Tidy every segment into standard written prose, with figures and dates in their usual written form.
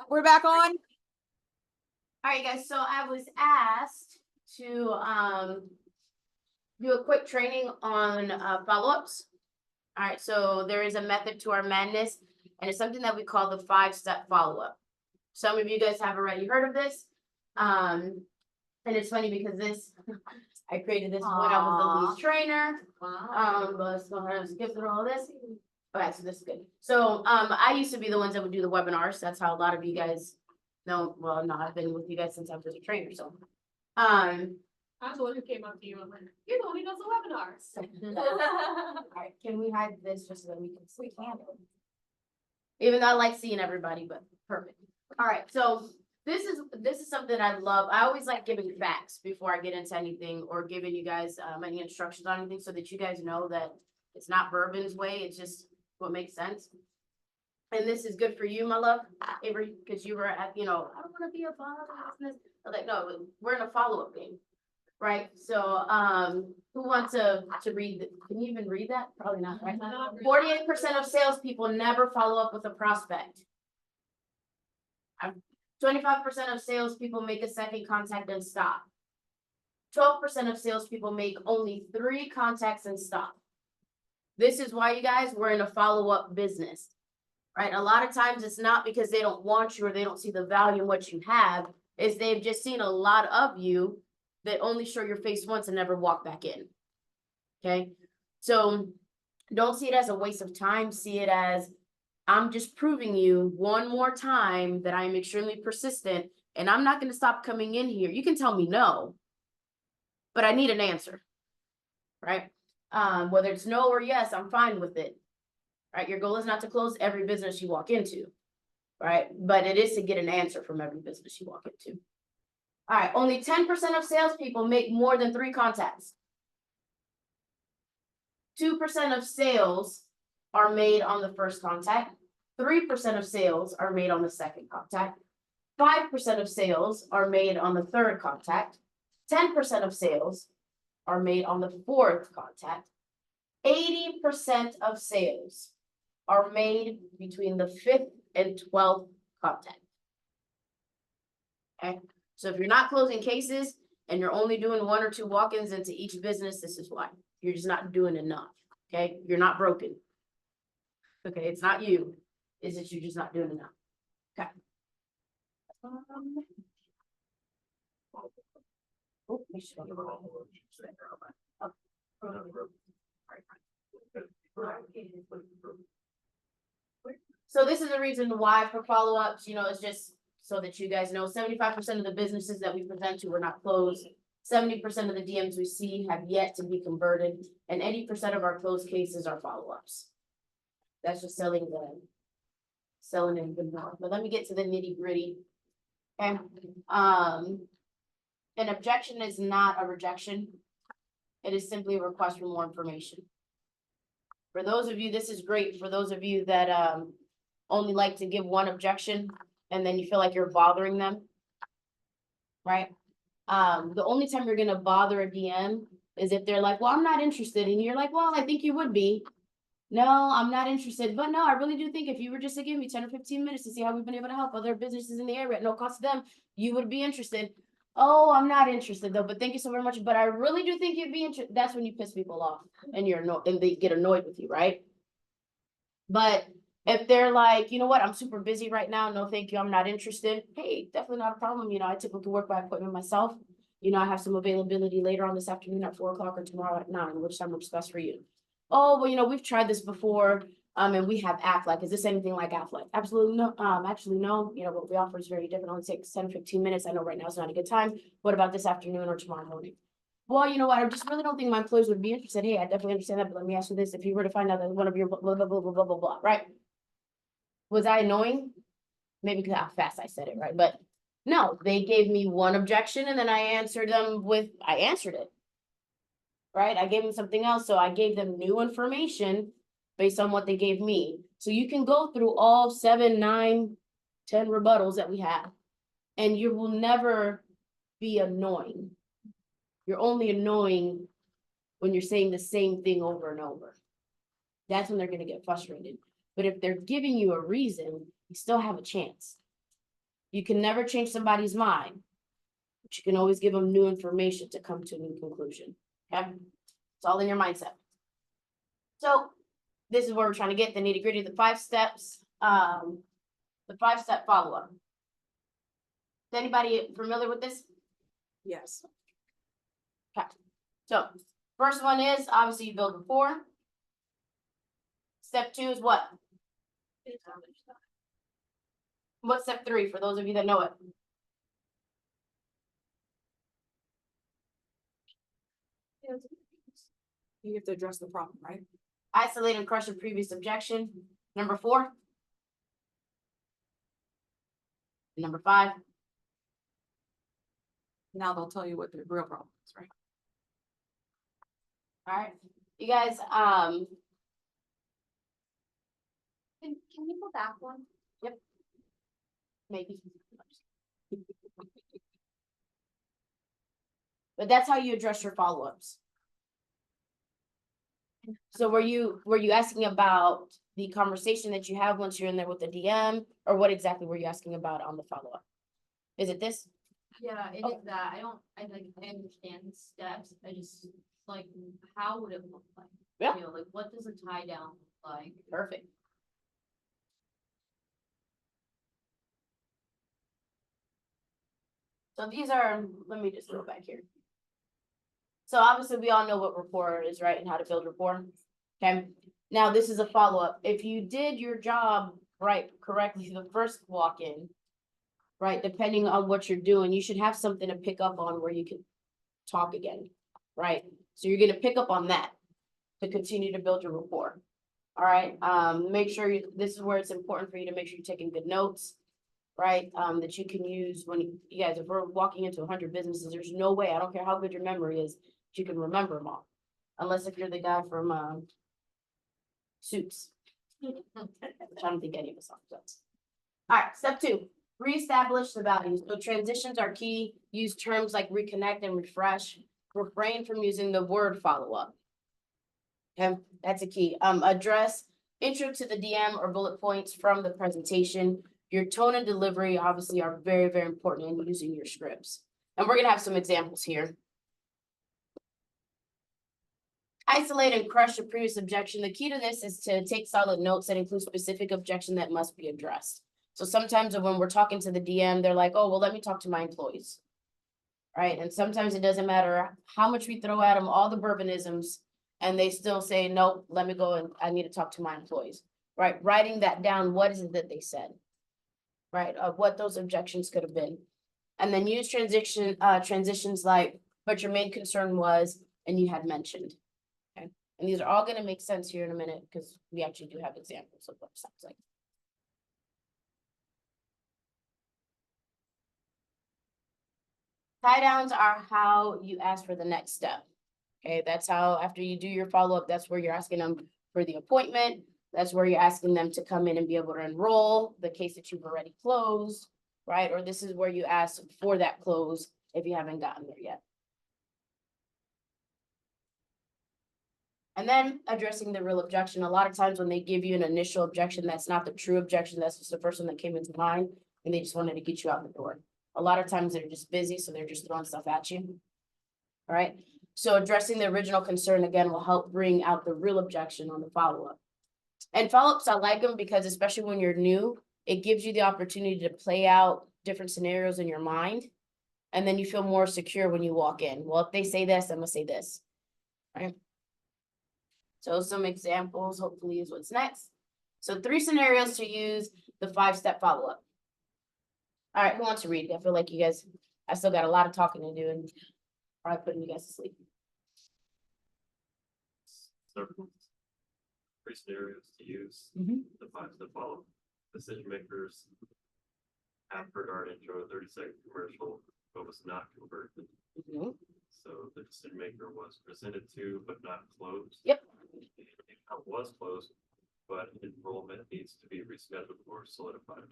We're back on. All right, guys, so I was asked to do a quick training on follow-ups. All right, so there is a method to our madness, and it's something that we call the 5-step follow-up. Some of you guys have already heard of this. And it's funny because this I created this when I was the lead trainer. But let's go ahead and skip through all this. Okay, so this is good. So I used to be the ones that would do the webinars. That's how a lot of you guys know. Well, no, I've been with you guys since I was a trainer. So I'm the one who came up to you and went, you're the one who does the webinars. all right, can we hide this just so that we can see? Even though I like seeing everybody, but perfect. All right, so this is something I love. I always like giving facts before I get into anything or giving you guys any instructions on anything so that you guys know that it's not Bourbon's way. It's just what makes sense. And this is good for you, my love, Avery, because you were at, I don't want to be a follow-up business. I was like, no, we're in a follow-up game, right? So, who wants to read? Can you even read that? Probably not, right? 48% of salespeople never follow up with a prospect. 25% of salespeople make a second contact and stop. 12% of salespeople make only 3 contacts and stop. This is why, you guys, we're in a follow-up business, right? A lot of times it's not because they don't want you or they don't see the value in what you have, is they've just seen a lot of you that only show your face once and never walk back in. Okay, so don't see it as a waste of time. See it as, I'm just proving you one more time that I'm extremely persistent and I'm not going to stop coming in here. You can tell me no, but I need an answer, right? Whether it's no or yes, I'm fine with it, right? Your goal is not to close every business you walk into, right? But it is to get an answer from every business you walk into. All right, only 10% of salespeople make more than 3 contacts. 2% of sales are made on the first contact. 3% of sales are made on the second contact. 5% of sales are made on the third contact. 10% of sales are made on the 4th contact. 80% of sales are made between the 5th and 12th contact. Okay, so if you're not closing cases and you're only doing 1 or 2 walk-ins into each business, this is why. You're just not doing enough. Okay, you're not broken. Okay, it's not you. Is it you're just not doing enough? Okay. So this is the reason why for follow-ups, it's just so that you guys know 75% of the businesses that we present to were not closed. 70% of the DMs we see have yet to be converted, and 80% of our closed cases are follow-ups. That's just selling in good more. But let me get to the nitty-gritty. Okay. An objection is not a rejection. It is simply a request for more information. For those of you, this is great. For those of you that only like to give one objection and then you feel like you're bothering them, right? The only time you're gonna bother a DM is if they're like, well, I'm not interested. And you're like, well, I think you would be. No, I'm not interested. But no, I really do think if you were just to give me 10 or 15 minutes to see how we've been able to help other businesses in the area at no cost to them, you would be interested. Oh, I'm not interested though, but thank you so very much. But I really do think you'd be interested. That's when you piss people off and and they get annoyed with you, right? But if they're like, you know what, I'm super busy right now. No, thank you. I'm not interested. Hey, definitely not a problem. I typically work by appointment myself. I have some availability later on this afternoon at 4 o'clock or tomorrow at 9, which time works best for you? Oh, well, we've tried this before. And we have Aflac. Is this anything like Aflac? Absolutely no. Actually, no. What we offer is very different. It only takes 10, 15 minutes. I know right now is not a good time. What about this afternoon or tomorrow morning? Well, you know what? I just really don't think my employees would be interested. Hey, I definitely understand that, but let me ask you this. If you were to find out that one of your blah, blah, blah, blah, blah, blah, blah, right? Was I annoying? Maybe because how fast I said it, right? But no, they gave me one objection and then I answered it, right? I gave them something else. So I gave them new information based on what they gave me. So you can go through all 7, 9, 10 rebuttals that we have, and you will never be annoying. You're only annoying when you're saying the same thing over and over. That's when they're going to get frustrated. But if they're giving you a reason, you still have a chance. You can never change somebody's mind, but you can always give them new information to come to a new conclusion, okay? It's all in your mindset. So this is where we're trying to get the nitty gritty, the 5 steps, the 5-step follow-up. Is anybody familiar with this? Yes. Okay, so first one is obviously you build rapport. Step 2 is what? What's step 3 for those of you that know it? You have to address the problem, right? Isolate and crush a previous objection. Number 4. Number 5. Now they'll tell you what the real problem is, right? All right, you guys, Can you go back one? maybe. But that's how you address your follow-ups. So were you asking about the conversation that you have once you're in there with the DM, or what exactly were you asking about on the follow-up? Is it this? Yeah, it Oh. is that. I understand the steps. I just, like, how would it look like? Yeah. You know, like, what does a tie down look like? Perfect. So these are, let me just go back here. So obviously we all know what rapport is, right? And how to build rapport. Okay, now this is a follow-up. If you did your job right, correctly, the first walk-in, right, depending on what you're doing, you should have something to pick up on where you can talk again, right? So you're gonna pick up on that to continue to build your rapport. All right, make sure this is where it's important for you to make sure you're taking good notes, right? That you can use when you guys, if we're walking into 100 businesses, there's no way, I don't care how good your memory is, that you can remember them all. Unless if you're the guy from, Suits. Which I don't think any of us are. So. All right, step 2, reestablish the values. So transitions are key. Use terms like reconnect and refresh. Refrain from using the word follow-up. Okay, that's a key. Address intro to the DM or bullet points from the presentation. Your tone and delivery obviously are very, very important in using your scripts. And we're gonna have some examples here. Isolate and crush a previous objection. The key to this is to take solid notes that include specific objection that must be addressed. So sometimes when we're talking to the DM, they're like, oh, well, let me talk to my employees. Right, and sometimes it doesn't matter how much we throw at them, all the Bourbonisms, and they still say, nope, let me go and I need to talk to my employees. Right, writing that down, what is it that they said? Right, of what those objections could have been. And then use transitions like, but your main concern was, and you had mentioned. Okay, and these are all gonna make sense here in a minute, because we actually do have examples of what it sounds like. Tie downs are how you ask for the next step. Okay, that's how, after you do your follow-up, that's where you're asking them for the appointment. That's where you're asking them to come in and be able to enroll the case that you've already closed, right? Or this is where you ask for that close if you haven't gotten there yet. And then addressing the real objection. A lot of times when they give you an initial objection, that's not the true objection. That's just the first one that came into mind, and they just wanted to get you out the door. A lot of times they're just busy, so they're just throwing stuff at you. All right, so addressing the original concern again will help bring out the real objection on the follow-up. And follow-ups, I like them because especially when you're new, it gives you the opportunity to play out different scenarios in your mind. And then you feel more secure when you walk in. Well, if they say this, I'm gonna say this, right? So some examples, hopefully, is what's next. So 3 scenarios to use the 5-step follow-up. All right, who wants to read? I feel like you guys, I still got a lot of talking to do and probably putting you guys to sleep. Several 3 scenarios to use. Mhm. The 5-step follow. Decision makers have heard our intro 30-second commercial, but was not converted. Mhm. So the decision maker was presented to, but not closed. Yep. The account was closed, but enrollment needs to be rescheduled or solidified.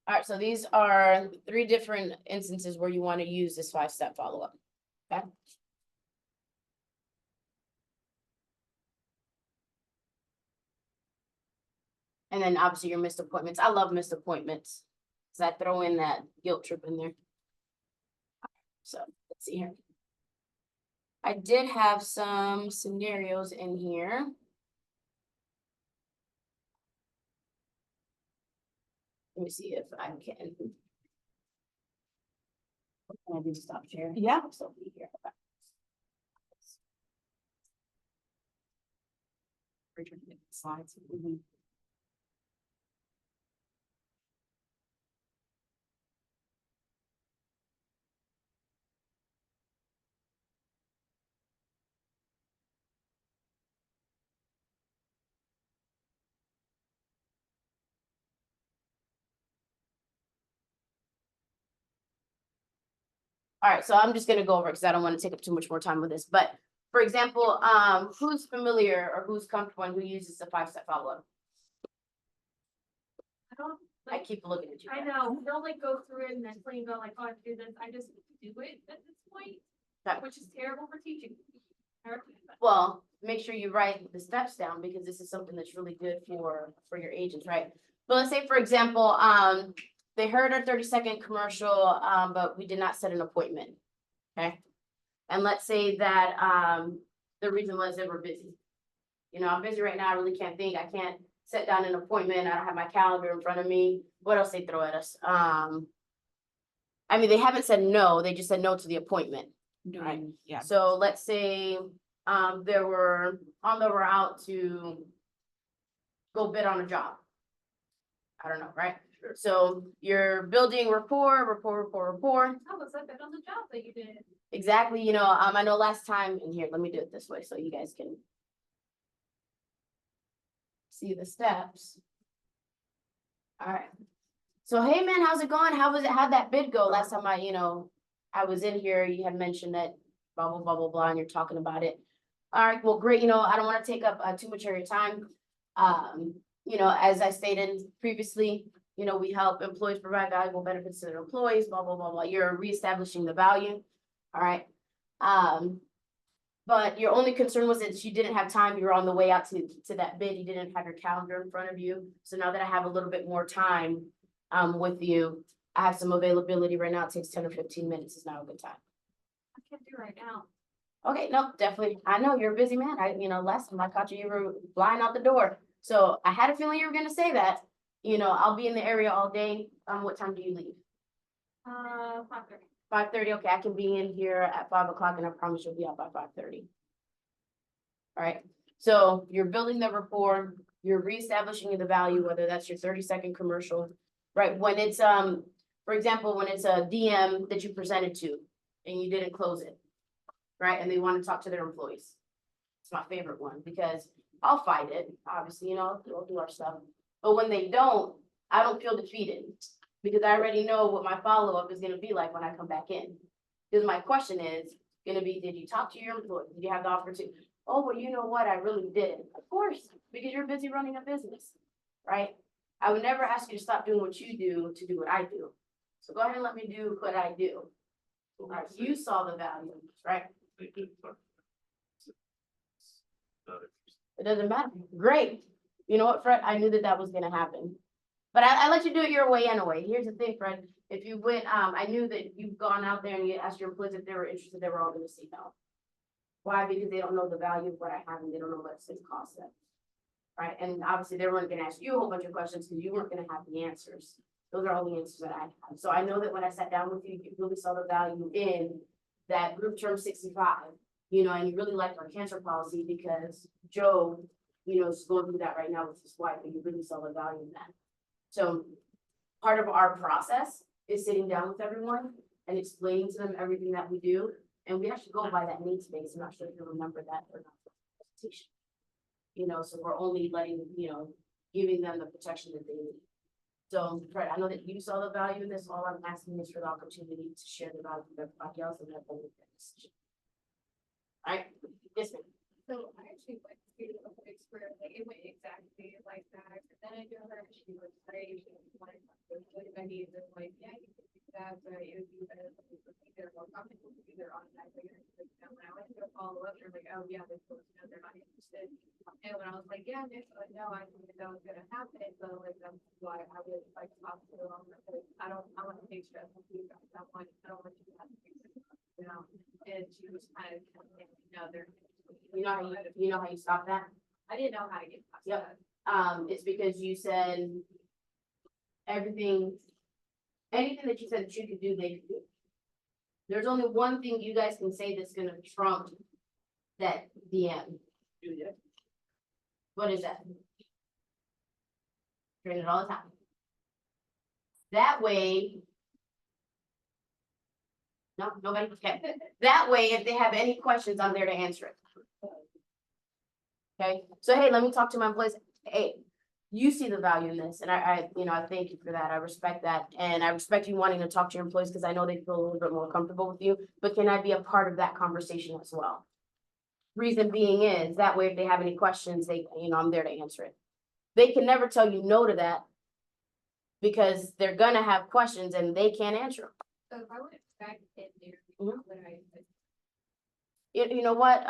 All right, so these are 3 different instances where you want to use this 5-step follow-up. Okay. And then obviously your missed appointments. I love missed appointments. So I throw in that guilt trip in there. So let's see here. I did have some scenarios in here. Let me see if I can. Can I do stop share? Yeah. I'll still be here. Slides. Mhm. All right, so I'm just gonna go over because I don't want to take up too much more time with this, but for example, who's familiar or who's comfortable and who uses the 5-step follow-up? I don't, I like, keep looking at you. I guys. know, they'll like go through it and then you go like, oh, I have to do this, I just do it at this point, Okay. which is terrible for teaching. I recommend that. Well, make sure you write the steps down because this is something that's really good for your agents, right? But let's say, for example, they heard our 30-second commercial, but we did not set an appointment. Okay. And let's say that the reason was they were busy. You know, I'm busy right now, I really can't think, I can't set down an appointment, I don't have my calendar in front of me. What else they throw at us? I mean, they haven't said no, they just said no to the appointment. Right. Yeah. So let's say, they were on the route to go bid on a job. I don't know, right? So you're building rapport. How was that been on the job that you did? Exactly, you know, I know last time, and here, let me do it this way so you guys can see the steps. All right. So, hey man, how's it going? How was it? How'd that bid go? Last time I was in here, you had mentioned that blah, blah, blah, blah, blah, and you're talking about it. All right, well, great. You know, I don't want to take up too much of your time. You know, as I stated previously, you know, we help employees provide valuable benefits to their employees, blah, blah, blah, blah. You're reestablishing the value. All right. But your only concern was that you didn't have time. You were on the way out to that bid. You didn't have your calendar in front of you. So now that I have a little bit more time with you, I have some availability right now. It takes 10 or 15 minutes. Is now a good time. I can't do right now. Okay, no, definitely. I know you're a busy man. Last time I caught you, you were flying out the door. So I had a feeling you were gonna say that. You know, I'll be in the area all day. What time do you leave? 5:30. 5:30. Okay, I can be in here at 5 o'clock and I promise you'll be out by 5:30. All right, so you're building the rapport, you're reestablishing the value, whether that's your 30-second commercial, right? When it's, for example, when it's a DM that you presented to and you didn't close it, right? And they want to talk to their employees. It's my favorite one because I'll fight it, obviously, you know, we'll do our stuff. But when they don't, I don't feel defeated because I already know what my follow-up is gonna be like when I come back in. Because my question is gonna be, did you talk to your employee? Did you have the opportunity? Oh, well, you know what? I really did. Of course, because you're busy running a business, right? I would never ask you to stop doing what you do to do what I do. So go ahead and let me do what I do. All right, you saw the value, right? They did talk. Not interested. It doesn't matter. Great. You know what, Fred? I knew that was gonna happen. But I let you do it your way anyway. Here's the thing, Fred. If you went, I knew that you've gone out there and you asked your employees if they were interested, they were all gonna say no. Why? Because they don't know the value of what I have and they don't know what it's gonna cost them. Right? And obviously they weren't gonna ask you a whole bunch of questions because you weren't gonna have the answers. Those are all the answers that I have. So I know that when I sat down with you, you really saw the value in that group term 65, you know, and you really liked our cancer policy because Joe, you know, is going through that right now with his wife, and you really saw the value in that. So part of our process is sitting down with everyone and explaining to them everything that we do. And we actually go by that needs base. I'm not sure if you remember that or not. You know, so we're only letting, you know, giving them the protection that they need. So, Fred, I know that you saw the value in this. All I'm asking is for the opportunity to share the value with everybody else and let them make that decision. All right, yes, ma'am. So I actually went to a place where like it went exactly like that. But then I knew her, she was great. She was like, I need this, like, yeah, you can do that, but it would be better if we could either more comfortable, either on that. Like, when I went to go follow up, they're like, oh, yeah, they're supposed to know they're not interested. And when I I was like, yeah, no, I didn't know it was gonna happen, so like, that's why I would like talk to them, because I want to make sure that you guys, I don't want you to have to fix it, you know, and she was kind of, they're. You know how you stop that? I didn't know how to get past Yep. that. It's because you said anything that you said that you could do, they could do. There's only one thing you guys can say that's gonna trump that DM. What is that? Train it all the time. That way. No, nobody, okay. That way, if they have any questions, I'm there to answer it. Okay, so hey, let me talk to my employees. Hey, you see the value in this, and I thank you for that. I respect that. And I respect you wanting to talk to your employees because I know they feel a little bit more comfortable with you, but can I be a part of that conversation as well? Reason being is that way, if they have any questions, I'm there to answer it. They can never tell you no to that because they're gonna have questions and they can't answer them. So if I went back in there, Mhm. would I, You know what,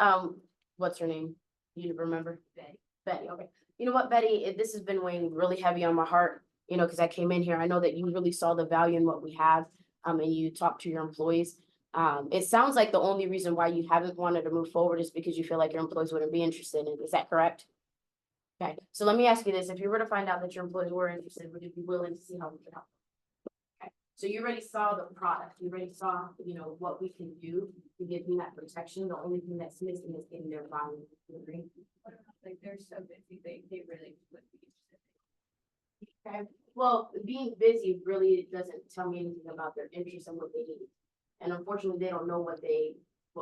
what's her name? You remember? Betty. Betty, okay. You know what, Betty, this has been weighing really heavy on my heart, because I came in here, I know that you really saw the value in what we have, and you talked to your employees. It sounds like the only reason why you haven't wanted to move forward is because you feel like your employees wouldn't be interested in it. Is that correct? Okay, so let me ask you this. If you were to find out that your employees were interested, would you be willing to see how we can help? Okay, so you already saw the product. You already saw, what we can do to give them that protection. The only thing that's missing is getting their volume. You agree? like, they're so busy, they really would be interested. Okay, well, being busy really doesn't tell me anything about their interests and what they need. And unfortunately, they don't know what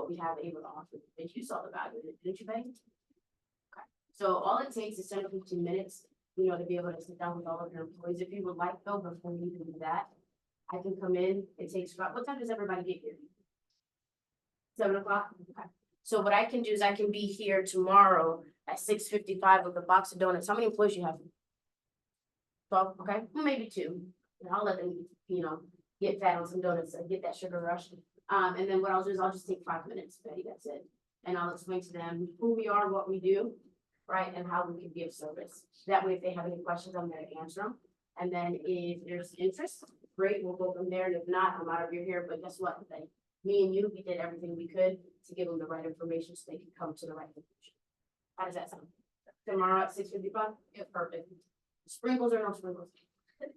we have able to offer. And you saw the value in it, didn't you, Betty? Okay, so all it takes is 10 to 15 minutes, to be able to sit down with all of your employees. If you would like though, before we even do that, I can come in. It takes about, what time does everybody get here? 7 o'clock? Okay. So what I can do is I can be here tomorrow at 6:55 with a box of donuts. How many employees you have? 12, okay, well, maybe 2. And I'll let them, get fat on some donuts and get that sugar rush. And then what I'll do is I'll just take 5 minutes, Betty, that's it. And I'll explain to them who we are, what we do, right, and how we can give service. That way, if they have any questions, I'm there to answer them. And then if there's interest, great, we'll go from there. And if not, I'm out of your hair. But guess what? Me and you, we did everything we could to give them the right information so they can come to the right conclusion. How does that sound? Tomorrow at 6:55? Yeah, perfect. Sprinkles or no sprinkles?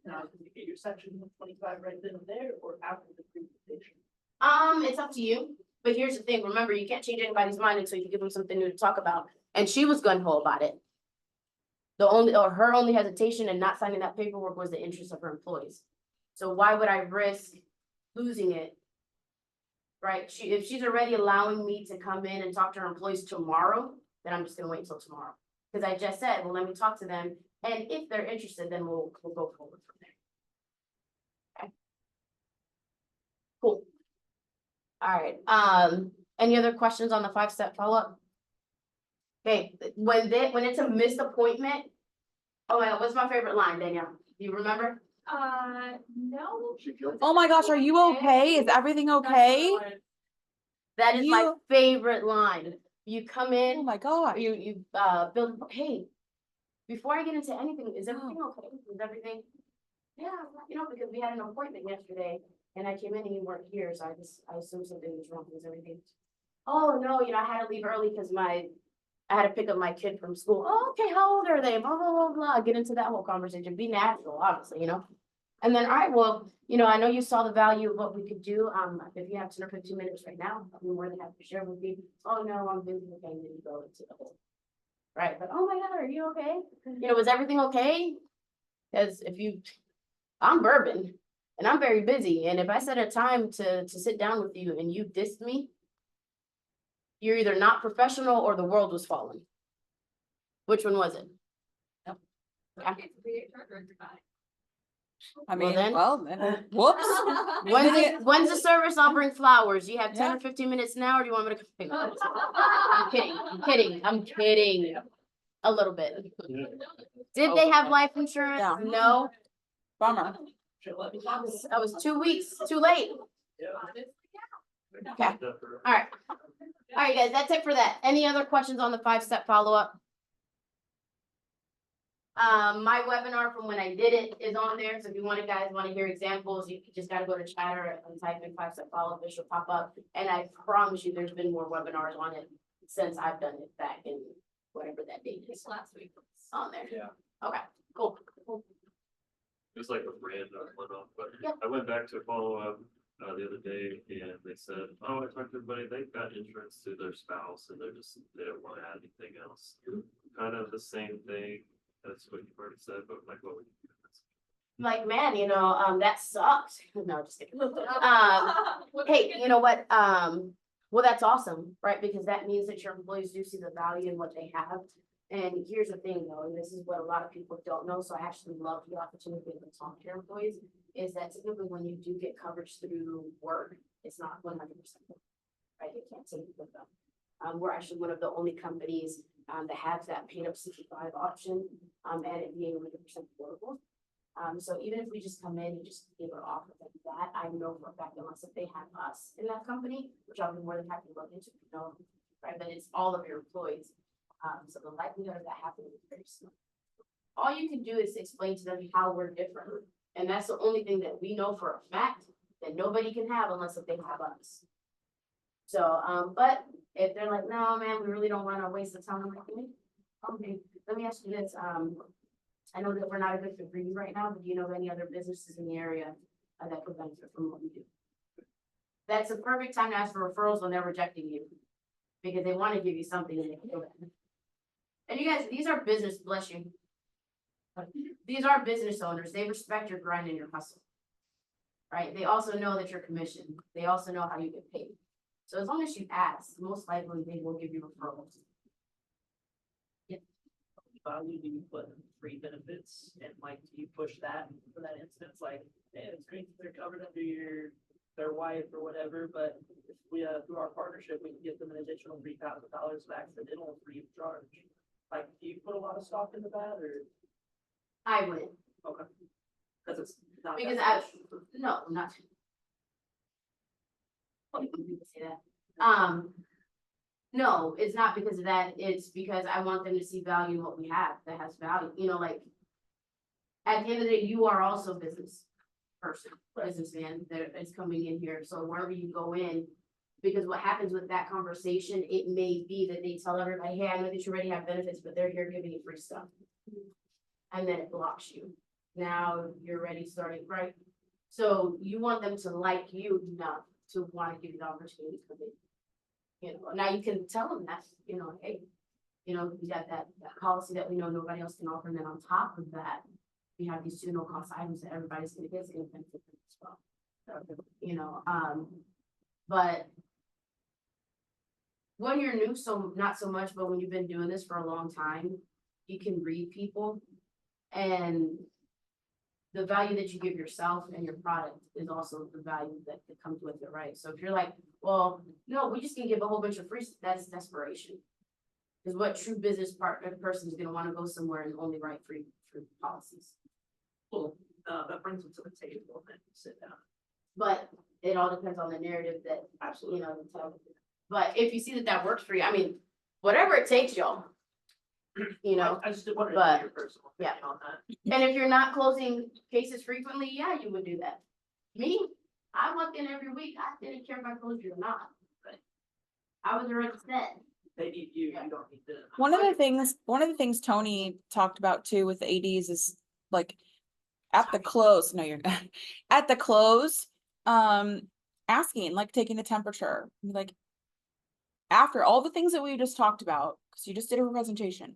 Now, can you get your section 125 right then and there or after the presentation? It's up to you. But here's the thing. Remember, you can't change anybody's mind until you give them something new to talk about. And she was gung-ho about it. Her only hesitation in not signing that paperwork was the interest of her employees. So why would I risk losing it? Right? If she's already allowing me to come in and talk to her employees tomorrow, then I'm just gonna wait until tomorrow. Because I just said, well, let me talk to them. And if they're interested, then we'll go forward from there. Okay. Cool. All right, any other questions on the 5-step follow-up? Okay, when it's a missed appointment. Oh my God, what's my favorite line, Danielle? Do you remember? No. Oh my gosh, are you okay? Is everything okay? That is my You- favorite line. You come Oh in, my gosh. you build, hey, before I get into anything, is everything okay? Is everything? Yeah, because we had an appointment yesterday and I came in and you weren't here, so I assumed something was wrong. Is everything? Oh, no, I had to leave early because I had to pick up my kid from school. Oh, okay, how old are they? Blah, blah, blah, blah. Get into that whole conversation. Be natural, obviously, And then, all right, well, I know you saw the value of what we could do. If you have 10 or 15 minutes right now, I'll be more than happy to share with you. Oh, no, I'm busy. Okay, then you go into the whole. Right, but oh my God, are you okay? Was everything okay? Because I'm Bourbon and I'm very busy. And if I set a time to sit down with you and you dissed me, you're either not professional or the world was falling. Which one was it? Okay, so the HR director got it. I Well, mean, then- then, whoops. When's the service? I'll bring flowers. You have 10 Yeah. or 15 minutes now, or do you want me to? I'm kidding. A little bit. Did they have life insurance? Yeah. No, Bummer. I was 2 weeks too late. Okay. All right, guys, that's it for that. Any other questions on the 5-step follow-up? My webinar from when I did it is on there, so if you guys wanna hear examples, you just gotta go to Chatter and type in 5-step follow-up, it should pop up. And I promise you, there's been more webinars on it since I've done it back in whatever that date is Last week. on there. Yeah. Okay, cool. It was like a random one off, but Yeah. I went back to follow up the other day and they said, oh, I talked to everybody, they've got insurance to their spouse and they don't want to add anything else. Kind of the same thing, that's what you've already said, but like what would you do? Like, man, that sucks. No, just kidding. Hey, you know what? Well, that's awesome, right? Because that means that your employees do see the value in what they have. And here's the thing though, and this is what a lot of people don't know, so I actually love the opportunity to talk to your employees, is that typically when you do get coverage through work, it's not 100%, right? You can't take it with them. We're actually one of the only companies that has that paid up 65 option, and it being 100% affordable. So even if we just come in and just give an offer like that, I know for a fact, unless if they have us in that company, which I'll be more than happy to look into, right? But it's all of your employees. So the likelihood of that happening is very small. All you can do is explain to them how we're different. And that's the only thing that we know for a fact that nobody can have unless if they have us. So, but if they're like, no, man, we really don't want to waste the time, I'm like, okay, let me ask you this. I know that we're not a good fit for you right now, but do you know of any other businesses in the area that could benefit from what we do? That's a perfect time to ask for referrals when they're rejecting you, because they want to give you something and they can do it. And you guys, these are business, bless you. These are business owners. They respect your grind and your hustle. Right? They also know that you're commissioned. They also know how you get paid. So as long as you ask, most likely they will give you referrals. Value do you put in free benefits and like do you push that for that instance? Like, hey, it's great that they're covered under their wife or whatever, but if we through our partnership we can give them an additional $3,000 of accidental free of charge. Like, do you put a lot of stock into that or? I wouldn't. Okay. Because it's not. Because that no, not. Say that. No, it's not because of that. It's because I want them to see value in what we have that has value. Like at the end of the day, you are also a business person, businessman that is coming in here. So wherever you go in, because what happens with that conversation, it may be that they tell everybody, hey, I know that you already have benefits, but they're here giving you free stuff. And then it blocks you. Now you're ready starting, right? So you want them to like you enough to want to give you the opportunity to come in. Now you can tell them that, hey, we got that policy that we know nobody else can offer. And then on top of that, we have these 2 no-cost items that everybody's going to get benefit from as well. But when you're new, so not so much, but when you've been doing this for a long time, you can read people, and the value that you give yourself and your product is also the value that comes with it, right? So if you're like, well, no, we just can give a whole bunch of free, that's desperation. Because what true business person is going to want to go somewhere and only write free policies? cool. That brings them to the table and then sit down. But it all depends on the narrative that, Absolutely. but if you see that works for you, I mean, whatever it takes, y'all. I just wanted to but- know your personal opinion on that. And if you're not closing cases frequently, yeah, you would do that. Me, I walked in every week. I didn't care if I closed you or not, but I was already set. They need you, you don't need them. One of the things Tony talked about too with the ADs is like at the close, no, you're at the close, asking, like taking the temperature, like after all the things that we just talked about, because you just did a presentation.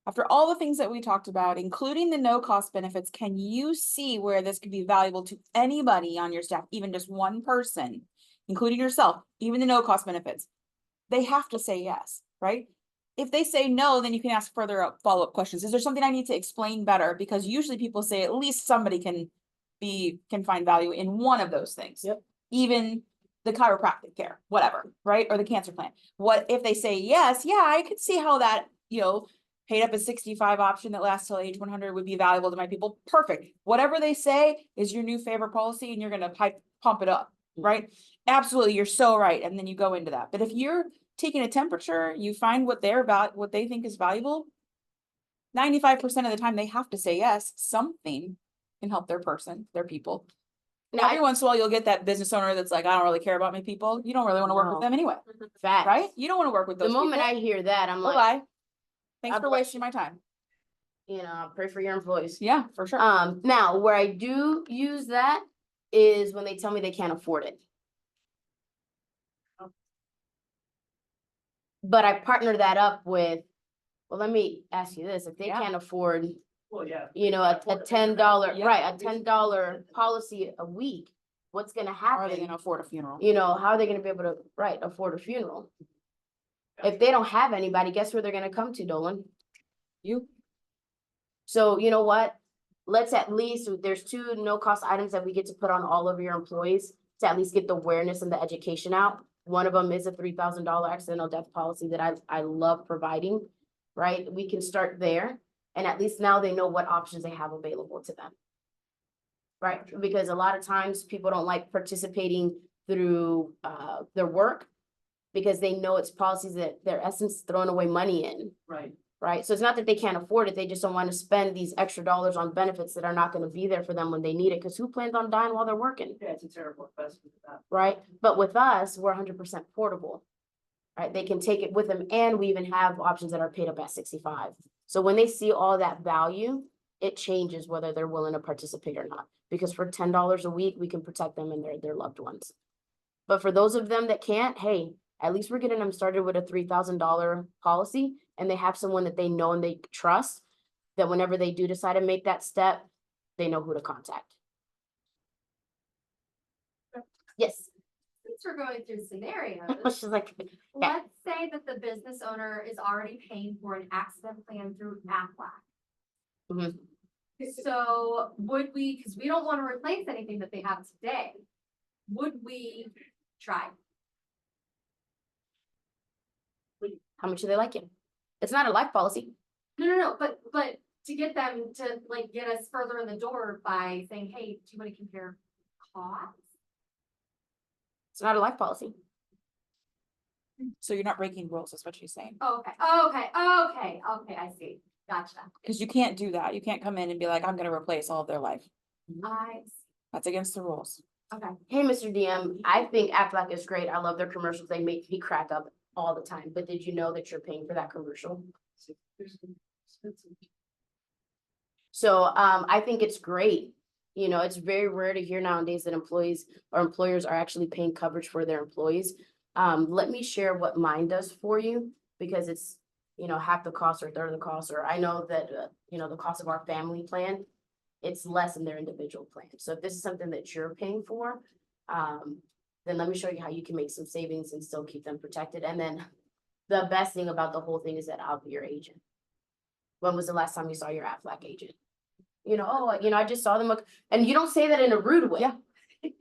After all the things that we talked about, including the no cost benefits, can you see where this could be valuable to anybody on your staff, even just one person, including yourself, even the no cost benefits? They have to say yes, right? If they say no, then you can ask further follow-up questions. Is there something I need to explain better? Because usually people say at least somebody can find value in one of those things. Yep. Even the chiropractic care, whatever, right? Or the cancer plan. What if they say yes? Yeah, I could see how that, paid up a 65 option that lasts till age 100 would be valuable to my people. Perfect. Whatever they say is your new favorite policy and you're going to pump it up, right? Absolutely. You're so right. And then you go into that. But if you're taking a temperature, you find what they think is valuable. 95% of the time, they have to say yes, something can help their person, their people. Now, Every once in a while, you'll get that business owner that's like, I don't really care about my people. You don't really want to work No. with them anyway, fact, right? You don't want to work with The those people. moment I hear that, I'm like, Bye-bye. Thanks I'm for like- wasting my time. you know, pray for your employees. Yeah, for sure. Now, where I do use that is when they tell me they can't afford it. But I partner that up with, well, let me ask you this, if they Yeah. can't afford, Well, yeah. you know, a $10, Yeah. right, a $10 policy a week, what's gonna How are they happen? gonna afford a funeral? You know, how are they gonna be able to, right, afford a funeral? If they don't have anybody, guess where they're gonna come to, Dolan? You, So you know what? Let's at least, there's two no-cost items that we get to put on all of your employees to at least get the awareness and the education out. One of them is a $3,000 accidental death policy that I love providing, right? We can start there, and at least now they know what options they have available to them. Right, because a lot of times people don't like participating through their work because they know it's policies that their essence throwing away money in. Right. Right, so it's not that they can't afford it, they just don't want to spend these extra dollars on benefits that are not gonna be there for them when they need it, because who plans on dying while they're working, Yeah, it's a terrible investment for that. right? But with us, we're 100% portable. Right, they can take it with them, and we even have options that are paid up at 65. So when they see all that value, it changes whether they're willing to participate or not, because for $10 a week, we can protect them and their loved ones. But for those of them that can't, hey, at least we're getting them started with a $3,000 policy, and they have someone that they know and they trust, that whenever they do decide to make that step, they know who to contact. Yes, Since we're going through scenarios, she's like, let's say that the business owner is already paying for an accident plan through Aflac. Mhm. So would we, because we don't want to replace anything that they have today, would we try? how much do they like you? It's not a life policy. No, but to get them to like get us further in the door by saying, hey, do you want to compare costs? It's not a life policy. so you're not breaking rules, is what she's saying. Okay, I see. Gotcha. Cause you can't do that. You can't come in and be like, I'm gonna replace all of their life. I, That's against the rules. okay. Hey, Mr. DM, I think Aflac is great. I love their commercials. They make me crack up all the time. But did you know that you're paying for that commercial? So I think it's great. You know, it's very rare to hear nowadays that employees or employers are actually paying coverage for their employees. Let me share what mine does for you, because it's, you know, half the cost or a third of the cost, or I know that, you know, the cost of our family plan, it's less than their individual plan. So if this is something that you're paying for, then let me show you how you can make some savings and still keep them protected. And then the best thing about the whole thing is that I'll be your agent. When was the last time you saw your Aflac agent? You know, oh, you know, I just saw them, and you don't say that in a rude way. Yeah.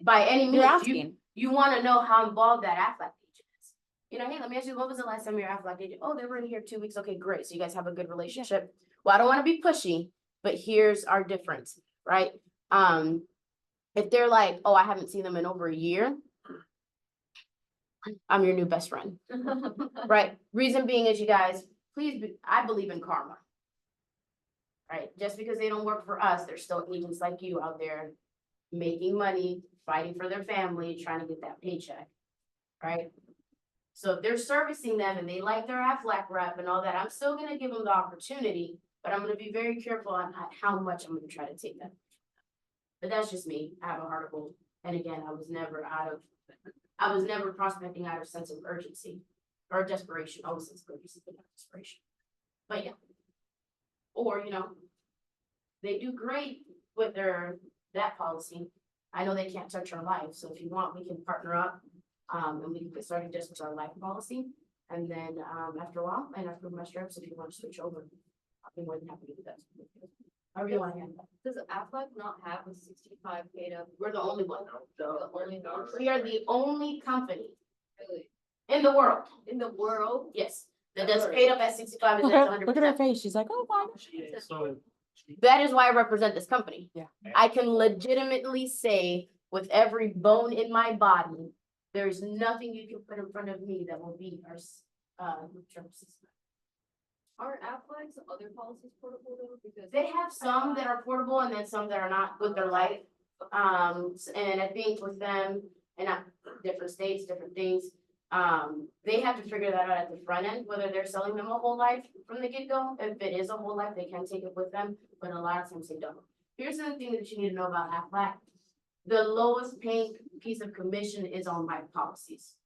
By any means, You're asking. you wanna know how involved that Aflac agent is. You know, hey, let me ask you, what was the last time your Aflac agent? Oh, they were in here 2 weeks. Okay, great. So you guys have a good relationship. Well, I don't wanna be pushy, but here's our difference, right? If they're like, oh, I haven't seen them in over a year, I'm your new best friend, right? Reason being is, you guys, I believe in karma. Right, just because they don't work for us, there's still agents like you out there making money, fighting for their family, trying to get that paycheck, right? So if they're servicing them and they like their Aflac rep and all that, I'm still gonna give them the opportunity, but I'm gonna be very careful on how much I'm gonna try to take that. But that's just me. I have a heart of gold. And again, I was never prospecting out of sense of urgency or desperation, always sense of urgency, but not desperation. But yeah. Or, you know, they do great with that policy. I know they can't touch our life, so if you want, we can partner up. And we can get started just with our life policy. And then, after a while, and after my strips, if you want to switch over, I'll be more than happy to do that. However you want to handle that. Does Aflac not have a 65 paid up? We're the only one. The only one We are the only company really in the world, in the world? yes, that does paid up at 65 and that's 100%. Look at her face. She's like, oh, fine. Yeah, so That is why I represent this company. Yeah. I can legitimately say with every bone in my body, there's nothing you can put in front of me that will beat our term system. Are Aflacs other policies portable though? Because. They have some that are portable and then some that are not with their life. And I think with them, and not different states, different things, they have to figure that out at the front end, whether they're selling them a whole life from the get-go. If it is a whole life, they can take it with them, but a lot of times they don't. Here's the thing that you need to know about Aflac. The lowest paying piece of commission is on life policies,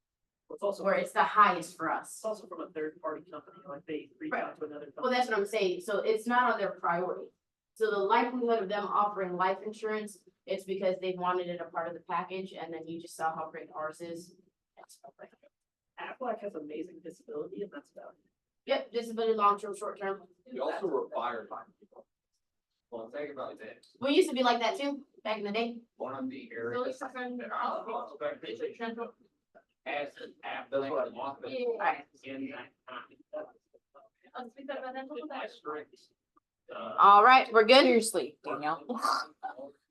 It's also, where it's the highest for us. it's also from a third party company, like they reach Right. out to another company. Well, that's what I'm saying. So it's not on their priority. So the likelihood of them offering life insurance, it's because they wanted it a part of the package and then you just saw how great ours is. and stuff like that. Aflac has amazing disability and that's about it. Yep, disability, long-term, short-term. You also require by people. Well, think about this, We used to be like that too, back in the day. one of the areas that I has an app building office Right. in that county. Let's speak about that. All right, we're good? Seriously, Danielle.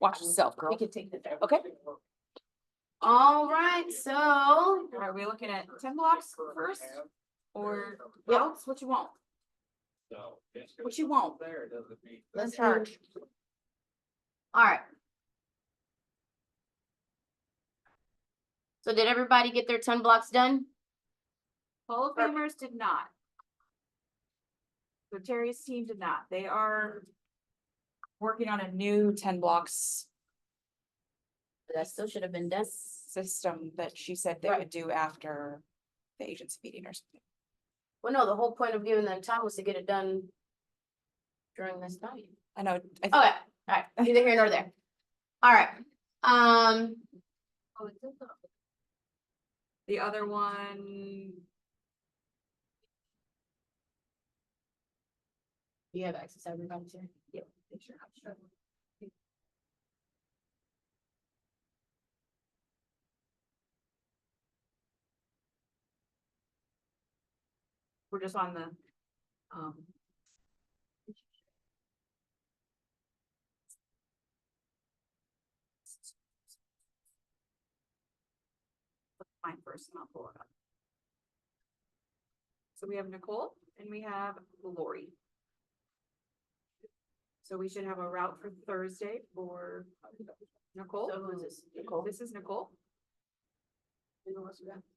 Watch yourself, girl. We can take that. Okay. All right, so Are we looking at 10 blocks first? Or Yep. else? What you want? So. it's What you want? There doesn't mean. let's Charge. charge. All right. So did everybody get their 10 blocks done? Hall of Famers did not. So Terry's team did not. They are working on a new 10 blocks That still should have been done. system that she said they Right. would do after the agency meeting or something. Well, no, the whole point of giving them time was to get it done during this time. I know. Okay, all right, neither here nor there. All right, Oh, it's just not. The other one, you have access to everybody's here. yep, they sure have. We're just on the, mine first and I'll pull it up. So we have Nicole and we have Lori. So we should have a route for Thursday for Nicole. So who is this? Nicole? This is Nicole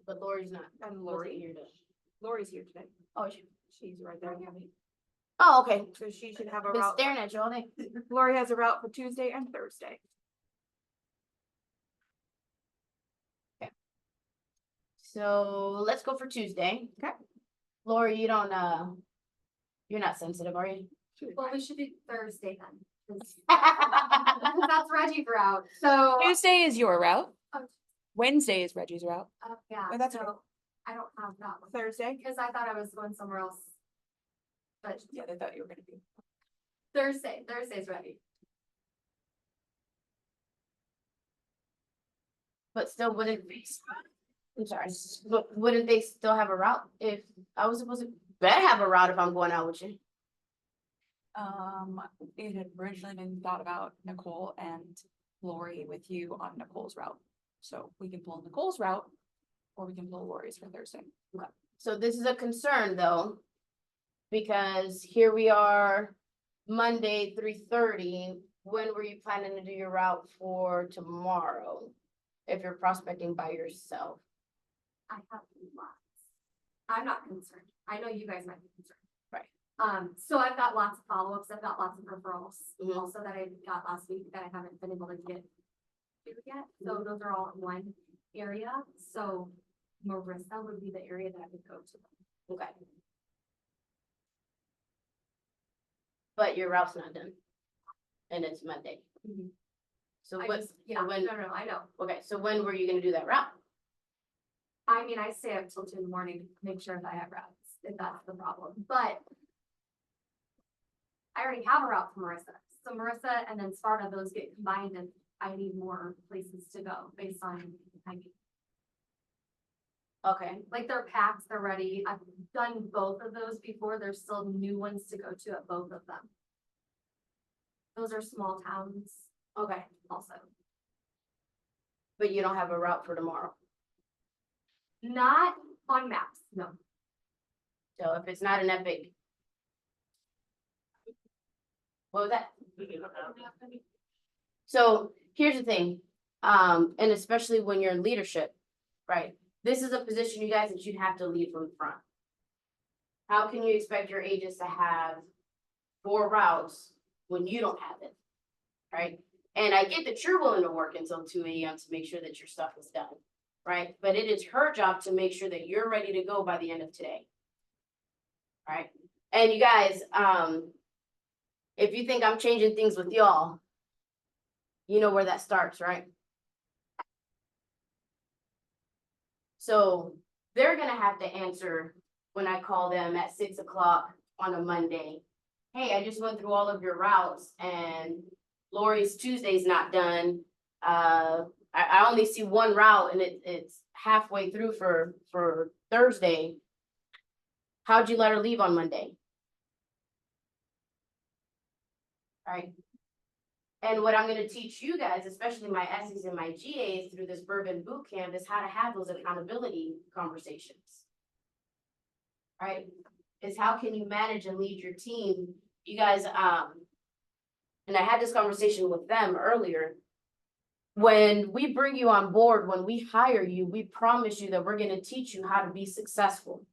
But Lori's not. and wasn't Lori. here to- Lori's here today. Oh, She's right there. with me. oh, okay. So she should have a Been route. staring at you all day. Lori has a route for Tuesday and Thursday. So let's go for Tuesday. Okay. Lori, you don't, you're not sensitive, are you? Well, we should do Thursday then. 'Cause That's Reggie's route, so, Tuesday is your route. Oh. Wednesday is Reggie's route. yeah, Oh, that's okay. so I don't have that one, Thursday. because I thought I was going somewhere else. But Yeah, they thought you were gonna be. Thursday's ready. But still wouldn't they, I'm sorry, but wouldn't they still have a route if I was supposed to, better have a route if I'm going out with you? It had originally been thought about Nicole and Lori with you on Nicole's route. So we can pull Nicole's route or we can pull Lori's for Thursday. So this is a concern though. Because here we are, Monday, 3:30. When were you planning to do your route for tomorrow? If you're prospecting by yourself? I have lots. I'm not concerned. I know you guys might be concerned. Right. So I've got lots of follow-ups. I've got lots of referrals Mhm. also that I got last week that I haven't been able to get to yet. So those are all in one area. So Marissa would be the area that I would go to. Okay. But your route's not done. And it's Monday. So I what, just, yeah, when- no, I know. okay, so when were you gonna do that route? I mean, I stay up till 2 in the morning to make sure that I have routes, if that's the problem, but I already have a route for Marissa. So Marissa and then Sparta, those get combined and I need more places to go based on timing. Okay, Like they're packed, they're ready. I've done both of those before. There's still new ones to go to at both of them. Those are small towns okay, also. but you don't have a route for tomorrow. Not on maps, no. So if it's not an epic, What was that? So here's the thing, and especially when you're in leadership, right? This is a position, you guys, that you'd have to lead from the front. How can you expect your agents to have 4 routes when you don't have it, right? And I get that you're willing to work until 2 AM to make sure that your stuff is done, right? But it is her job to make sure that you're ready to go by the end of today. Right? And you guys, if you think I'm changing things with y'all, you know where that starts, right? So they're gonna have to answer when I call them at 6 o'clock on a Monday. Hey, I just went through all of your routes and Lori's Tuesday's not done. I only see 1 route and it's halfway through for Thursday. How'd you let her leave on Monday? Right? And what I'm gonna teach you guys, especially my S's and my GAs through this Bourbon boot camp, is how to have those accountability conversations. Right? Is how can you manage and lead your team? You guys, and I had this conversation with them earlier. When we bring you on board, when we hire you, we promise you that we're gonna teach you how to be successful.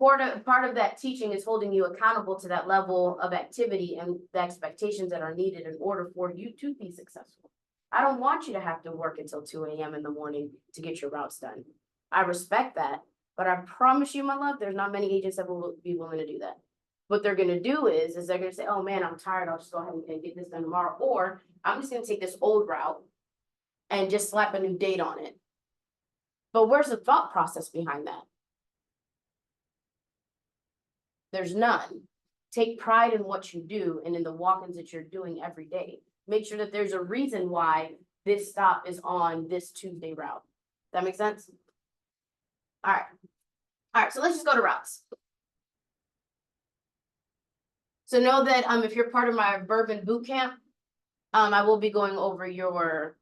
Part of that teaching is holding you accountable to that level of activity and the expectations that are needed in order for you to be successful. I don't want you to have to work until 2 AM in the morning to get your routes done. I respect that, but I promise you, my love, there's not many agents that will be willing to do that. What they're gonna do is they're gonna say, oh man, I'm tired, I'll just go ahead and get this done tomorrow, or I'm just gonna take this old route and just slap a new date on it. But where's the thought process behind that? There's none. Take pride in what you do and in the walk-ins that you're doing every day. Make sure that there's a reason why this stop is on this Tuesday route. That make sense? All right. All right, so let's just go to routes. So know that if you're part of my Bourbon boot camp, I will be going over your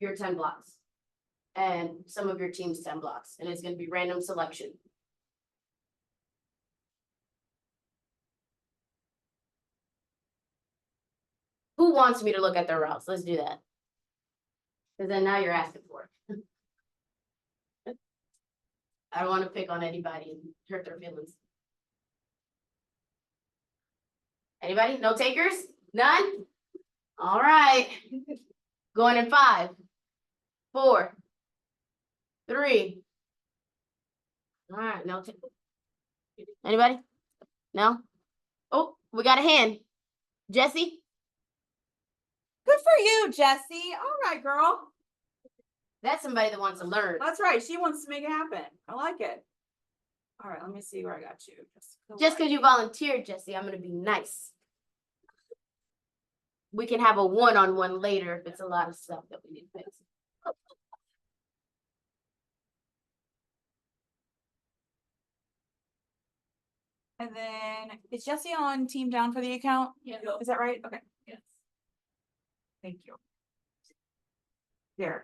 10 blocks and some of your team's 10 blocks, and it's going to be random selection. Who wants me to look at their routes? Let's do that. Because then now you're asking for it. I don't want to pick on anybody and hurt their feelings. Anybody? No takers? None? All right. Going in 5, 4, 3. All right, no. Anybody? No? Oh, we got a hand. Jesse? Good for you, Jesse. All right, girl. That's somebody that wants to learn. That's right. She wants to make it happen. I like it. All right, let me see where I got you. Just because you volunteered, Jesse, I'm going to be nice. We can have a one-on-one later if it's a lot of stuff that we need to fix. And then is Jesse on Team Down for the account? Yeah. Is that right? Okay. Yes. Thank you. Derek.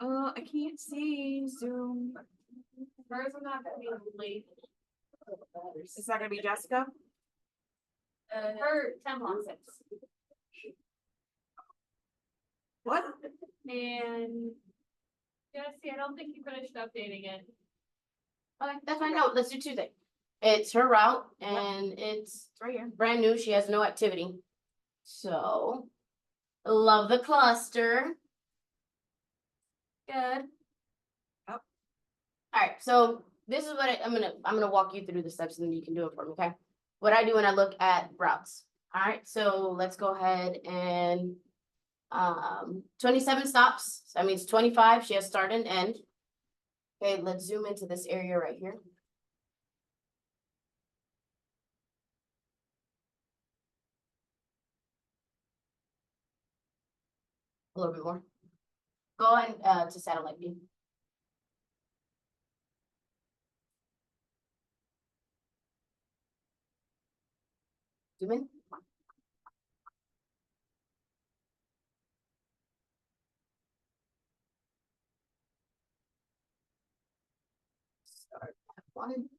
I can't see Zoom. Hers are not gonna be late. Is that gonna be Jessica? Her 10 blocks. What? And Jesse, I don't think you finished updating it. Okay, that's fine. No, let's do Tuesday. It's her route and it's Right here. brand new. She has no activity. So, love the cluster. Good. Oh. All right, so this is what I'm gonna walk you through the steps and then you can do it for me, okay? What I do when I look at routes. All right, so let's go ahead and 27 stops. So that means 25. She has start and end. Okay, let's zoom into this area right here. A little bit more. Go ahead to satellite view. Zoom in. Start at One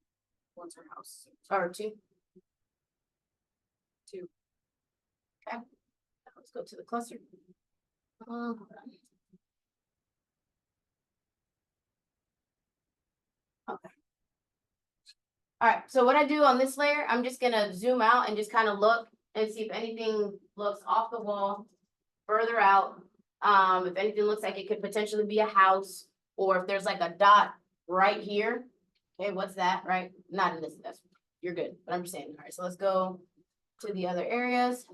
One's her house. or two? Two. Okay, let's go to the cluster. Hold on. Okay. All right, so what I do on this layer, I'm just gonna zoom out and just kind of look and see if anything looks off the wall, further out. If anything looks like it could potentially be a house, or if there's like a dot right here. Okay, what's that, right? Not in this, that's, you're good, but I'm just saying, all right, so let's go to the other areas.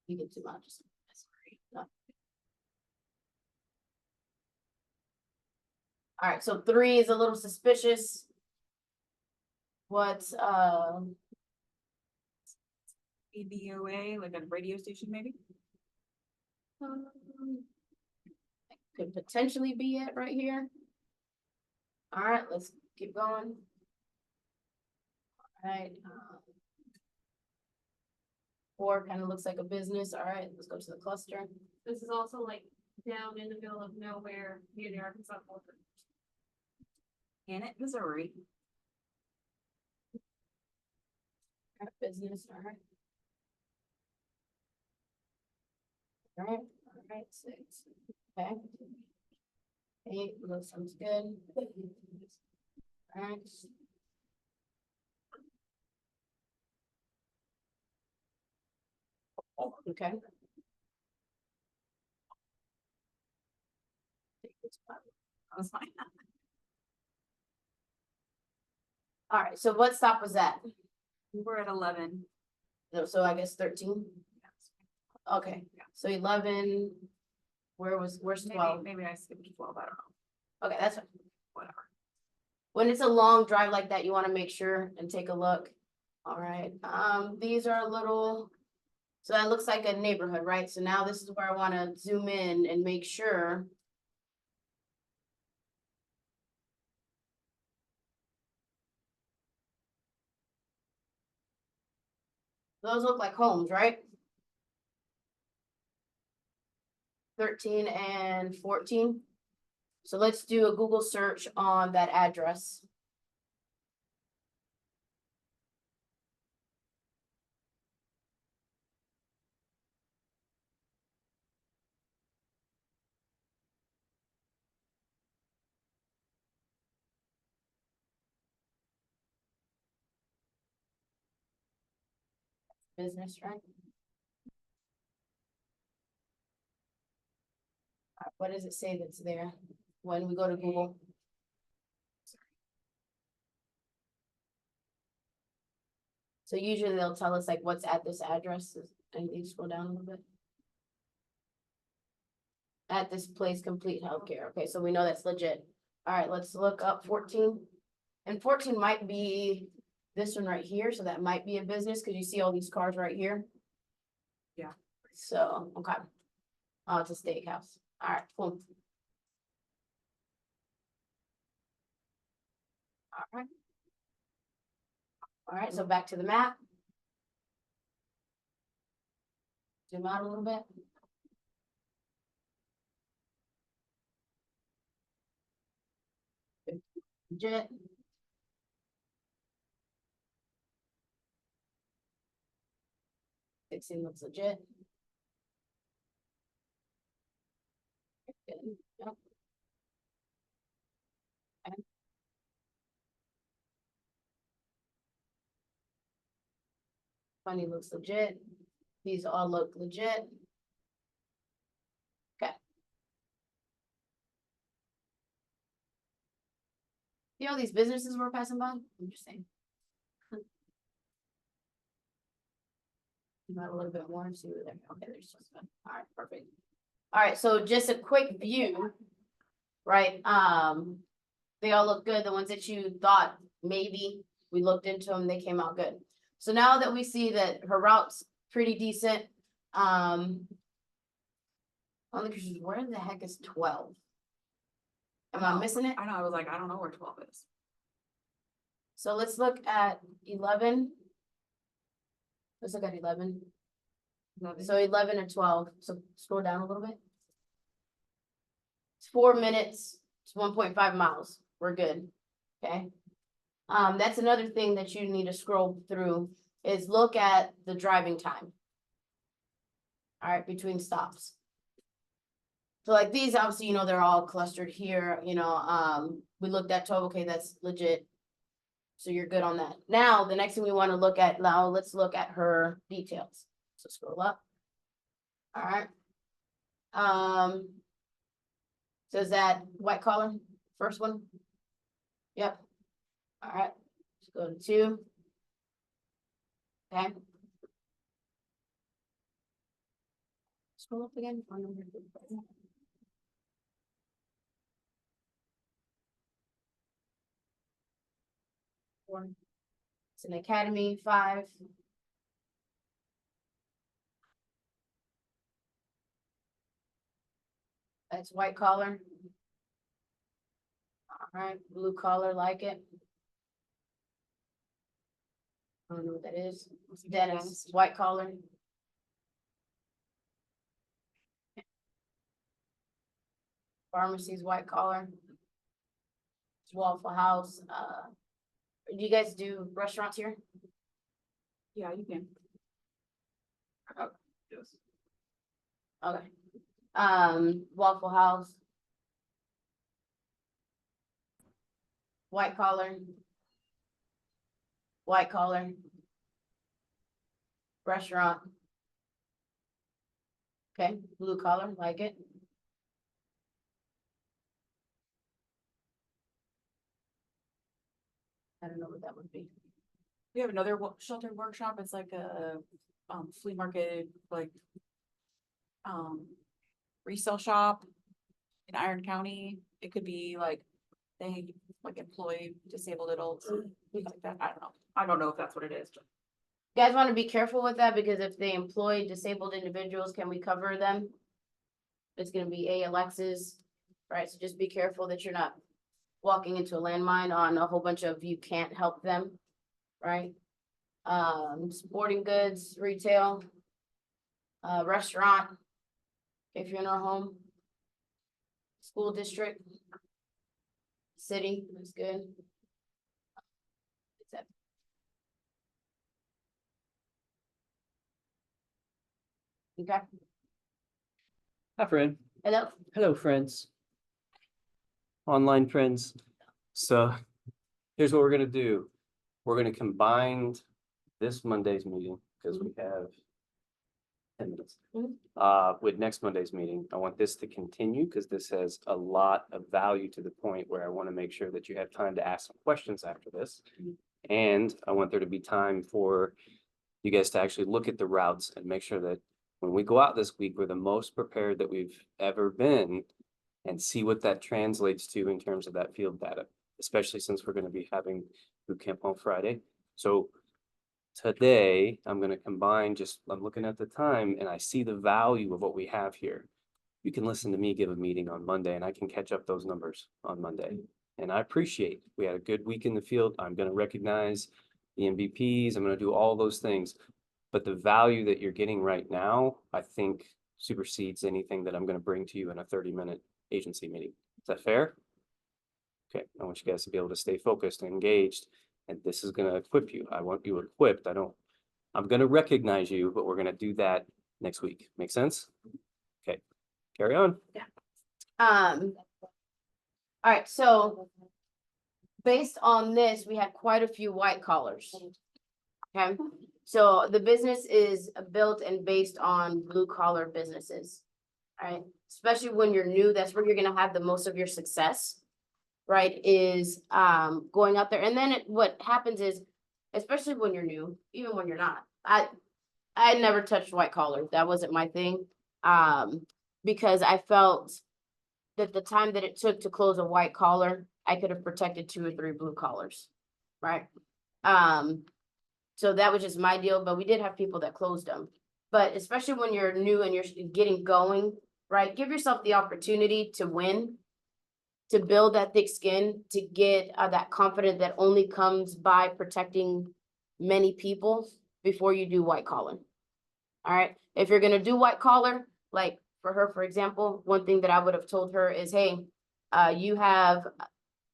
You can zoom out just. Sorry. No. All right, so 3 is a little suspicious. What's, ABOA, like a radio station maybe? could potentially be it right here. All right, let's keep going. All right. 4 kind of looks like a business. All right, let's go to the cluster. This is also like down in the middle of nowhere near the Arkansas border. Gannett, Missouri. All right, business, all right. All right, 6, okay. 8, looks sounds good. All right. Okay. That's fine. All right, so what stop was that? We're at 11. No, so I guess 13. Okay, so 11, where's 12? Maybe I skipped 12, I don't know, Okay, that's fine. whatever. When it's a long drive like that, you want to make sure and take a look. All right, these are a little, so that looks like a neighborhood, right? So now this is where I want to zoom in and make sure. Those look like homes, right? 13 and 14. So let's do a Google search on that address. Business, right? What does it say that's there when we go to Google? So usually they'll tell us like what's at this address. Anything, scroll down a little bit. At this place, complete healthcare. Okay, so we know that's legit. All right, let's look up 14. And 14 might be this one right here, so that might be a business because you see all these cars right here. Yeah. So, okay. Oh, it's a steakhouse. All right, cool. All right. All right, so back to the map. Zoom out a little bit. Legit. Fixing looks legit. Good. Yep. Okay. Funny looks legit. These all look legit. Okay. You know these businesses we're passing by? I'm just saying. Not a little bit more, see where they're, okay, there's just one. All right, perfect. All right, so just a quick view, right? They all look good. The ones that you thought maybe we looked into them, they came out good. So now that we see that her route's pretty decent, only because where the heck is 12? Am I missing it? I know, I was like, I don't know where 12 is. So let's look at 11. Let's look at 11. 11. So 11 and 12, so scroll down a little bit. It's 4 minutes, it's 1.5 miles. we're good, okay? That's another thing that you need to scroll through, is look at the driving time. All right, between stops. So like these, obviously, they're all clustered here, we looked at 12, okay, that's legit. So you're good on that. Now, the next thing we want to look at, now let's look at her details. So scroll up. All right. So is that white collar, first one? Yep. All right, let's go to 2. Okay. Scroll up again. On number 2. Four. It's an academy, 5. That's white collar. All right, blue collar, like it. I don't know what that is. Dentist, white collar. Pharmacy's white collar. Waffle House, do you guys do restaurants here? Yeah, you can. Yes. Okay. Waffle House. White collar. White collar. Restaurant. Okay, blue collar, like it. I don't know what that would be. We have another shelter workshop. It's like a flea market, like resale shop in Iron County. It could be like they like employ disabled adults, things like that. I don't know if that's what it is. You guys want to be careful with that, because if they employ disabled individuals, can we cover them? It's gonna be ALXs, right? So just be careful that you're not walking into a landmine on a whole bunch of you can't help them, right? Sporting goods, retail, restaurant, if you're in our home, school district, city, that's good. Except okay, Hi, friend. hello, Hello, friends. Online friends. So here's what we're gonna do. We're gonna combine this Monday's meeting, because we have 10 minutes. With next Monday's meeting. I want this to continue because this has a lot of value, to the point where I want to make sure that you have time to ask some questions after this. And I want there to be time for you guys to actually look at the routes and make sure that when we go out this week, we're the most prepared that we've ever been, and see what that translates to in terms of that field data, especially since we're going to be having boot camp on Friday. So today, I'm going to combine, I'm looking at the time and I see the value of what we have here. You can listen to me give a meeting on Monday and I can catch up those numbers on Monday. And I appreciate, we had a good week in the field. I'm going to recognize the MVPs. I'm going to do all those things. But the value that you're getting right now, I think supersedes anything that I'm going to bring to you in a 30-minute agency meeting. Is that fair? Okay, I want you guys to be able to stay focused and engaged. And this is going to equip you. I want you equipped. I'm going to recognize you, but we're going to do that next week. Make sense? Okay, carry on. all right, so based on this, we had quite a few white collars. Okay, so the business is built and based on blue collar businesses, right? Especially when you're new, that's where you're gonna have the most of your success, right? Is going out there. And then what happens is, especially when you're new, even when you're not, I never touched white collar. That wasn't my thing. Because I felt that the time that it took to close a white collar, I could have protected 2 or 3 blue collars, right? So that was just my deal, but we did have people that closed them. But especially when you're new and you're getting going, right? Give yourself the opportunity to win, to build that thick skin, to get that confidence that only comes by protecting many people before you do white collar. All right, if you're gonna do white collar, like for her, for example, one thing that I would have told her is, hey, you have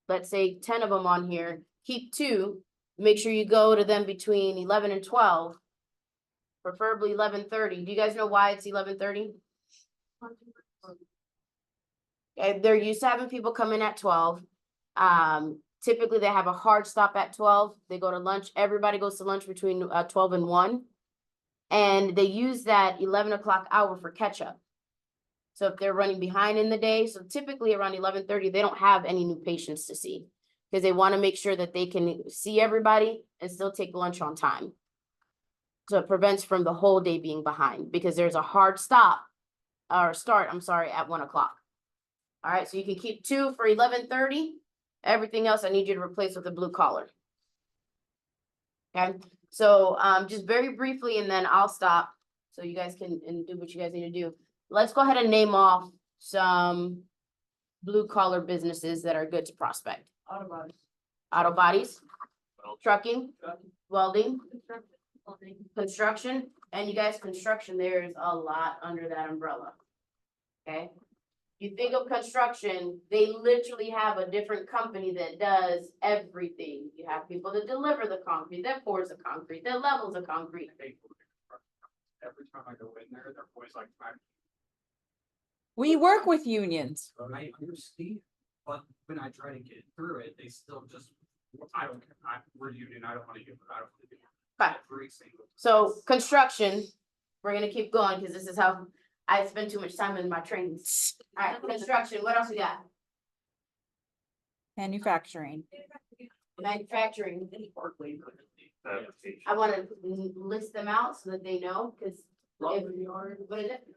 let's say 10 of them on here, keep 2, make sure you go to them between 11 and 12. Preferably 11:30. Do you guys know why it's 11:30? Okay, they're used to having people come in at 12. Typically they have a hard stop at 12. They go to lunch. Everybody goes to lunch between 12 and 1. And they use that 11 o'clock hour for catch up. So if they're running behind in the day, so typically around 11:30, they don't have any new patients to see. Because they want to make sure that they can see everybody and still take lunch on time. So it prevents from the whole day being behind because there's a hard stop or start, I'm sorry, at 1 o'clock. All right, so you can keep 2 for 11:30. Everything else I need you to replace with a blue collar. Okay, so just very briefly and then I'll stop so you guys can do what you guys need to do. Let's go ahead and name off some blue collar businesses that are good to prospect. Auto bodies. Auto bodies, Well, trucking, Trucking. welding, construction, and you guys, construction, there's a lot under that umbrella. Okay? You think of construction, they literally have a different company that does everything. You have people that deliver the concrete, that pours the concrete, that levels the concrete. Every time I go in there, they're always like, We work with unions. I understand, but when I try to get through it, they still just, I don't care, we're union, I don't wanna do it, I don't wanna do it. Okay. Every single. So construction, we're gonna keep going because this is how I spend too much time in my trainings. All right, construction, what else we got? Manufacturing. Manufacturing. Or labor. Fabrication. I wanna list them out so that they know, because Lumber yard. what is it?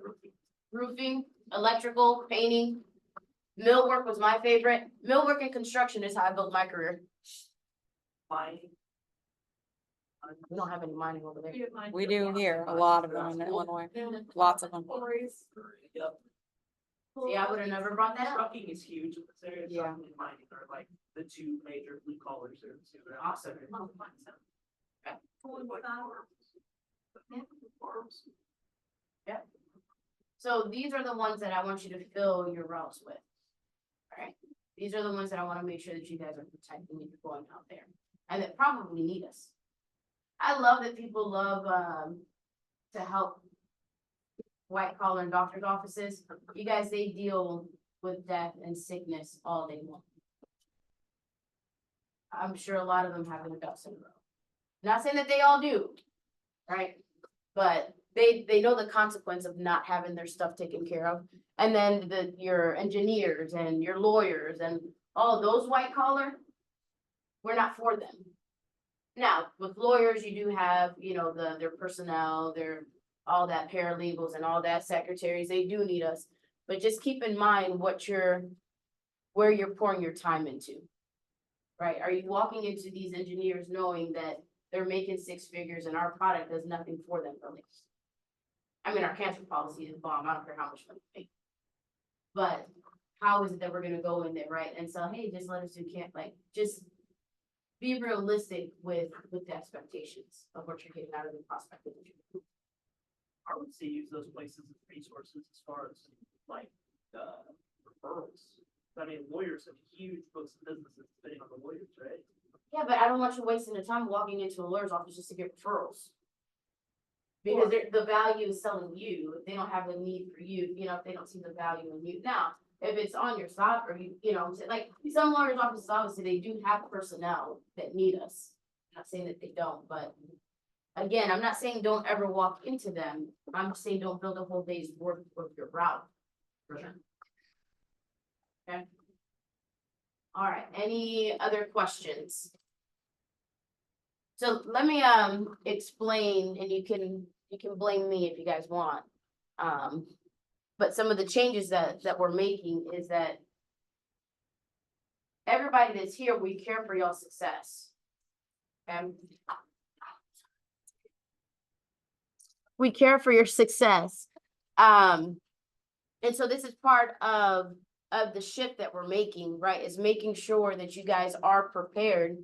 Roofing, electrical, painting. Millwork was my favorite. Millwork and construction is how I built my career. Mining. We don't have any mining over there. We do here, a lot of them in Illinois, lots of them. Yep. See, I would have never brought that up. Trucking is huge in this area. Yeah. Trucking and mining are like the 2 major blue collars there. So they're awesome. So these are the ones that I want you to fill your routes with. Alright, these are the ones that I wanna make sure that you guys are protecting if you're going out there, and that probably need us. I love that people love, to help white collar and doctor's offices. You guys, they deal with death and sickness all day long. I'm sure a lot of them have their ducks in a row. Not saying that they all do, right? But they know the consequence of not having their stuff taken care of. And then your engineers and your lawyers and all those white collar, we're not for them. Now, with lawyers, you do have, their personnel, all that paralegals and all that secretaries, they do need us. But just keep in mind where you're pouring your time into. Right? Are you walking into these engineers knowing that they're making 6 figures and our product does nothing for them really? I mean, our cancer policy is bomb. I don't care how much money we make. But how is it that we're gonna go in there, right? And so, hey, just let us do just be realistic with the expectations of what you're getting out of the prospect. I would say use those places as resources as far as like referrals. I mean, lawyers have huge books of businesses sitting on the lawyers, right? Yeah, but I don't want you wasting the time walking into a lawyer's office just to get referrals. Because the value is selling you, if they don't have the need for you, if they don't see the value in you. Now, if it's on your stock or like some lawyers' offices, obviously, they do have personnel that need us. I'm not saying that they don't, but again, I'm not saying don't ever walk into them. I'm saying don't build a whole day's worth of your route. Okay. All right, any other questions? So let me explain, and you can blame me if you guys want. But some of the changes that we're making is that everybody that's here, we care for y'all's success. Okay? We care for your success. And so this is part of the shift that we're making, right? Is making sure that you guys are prepared,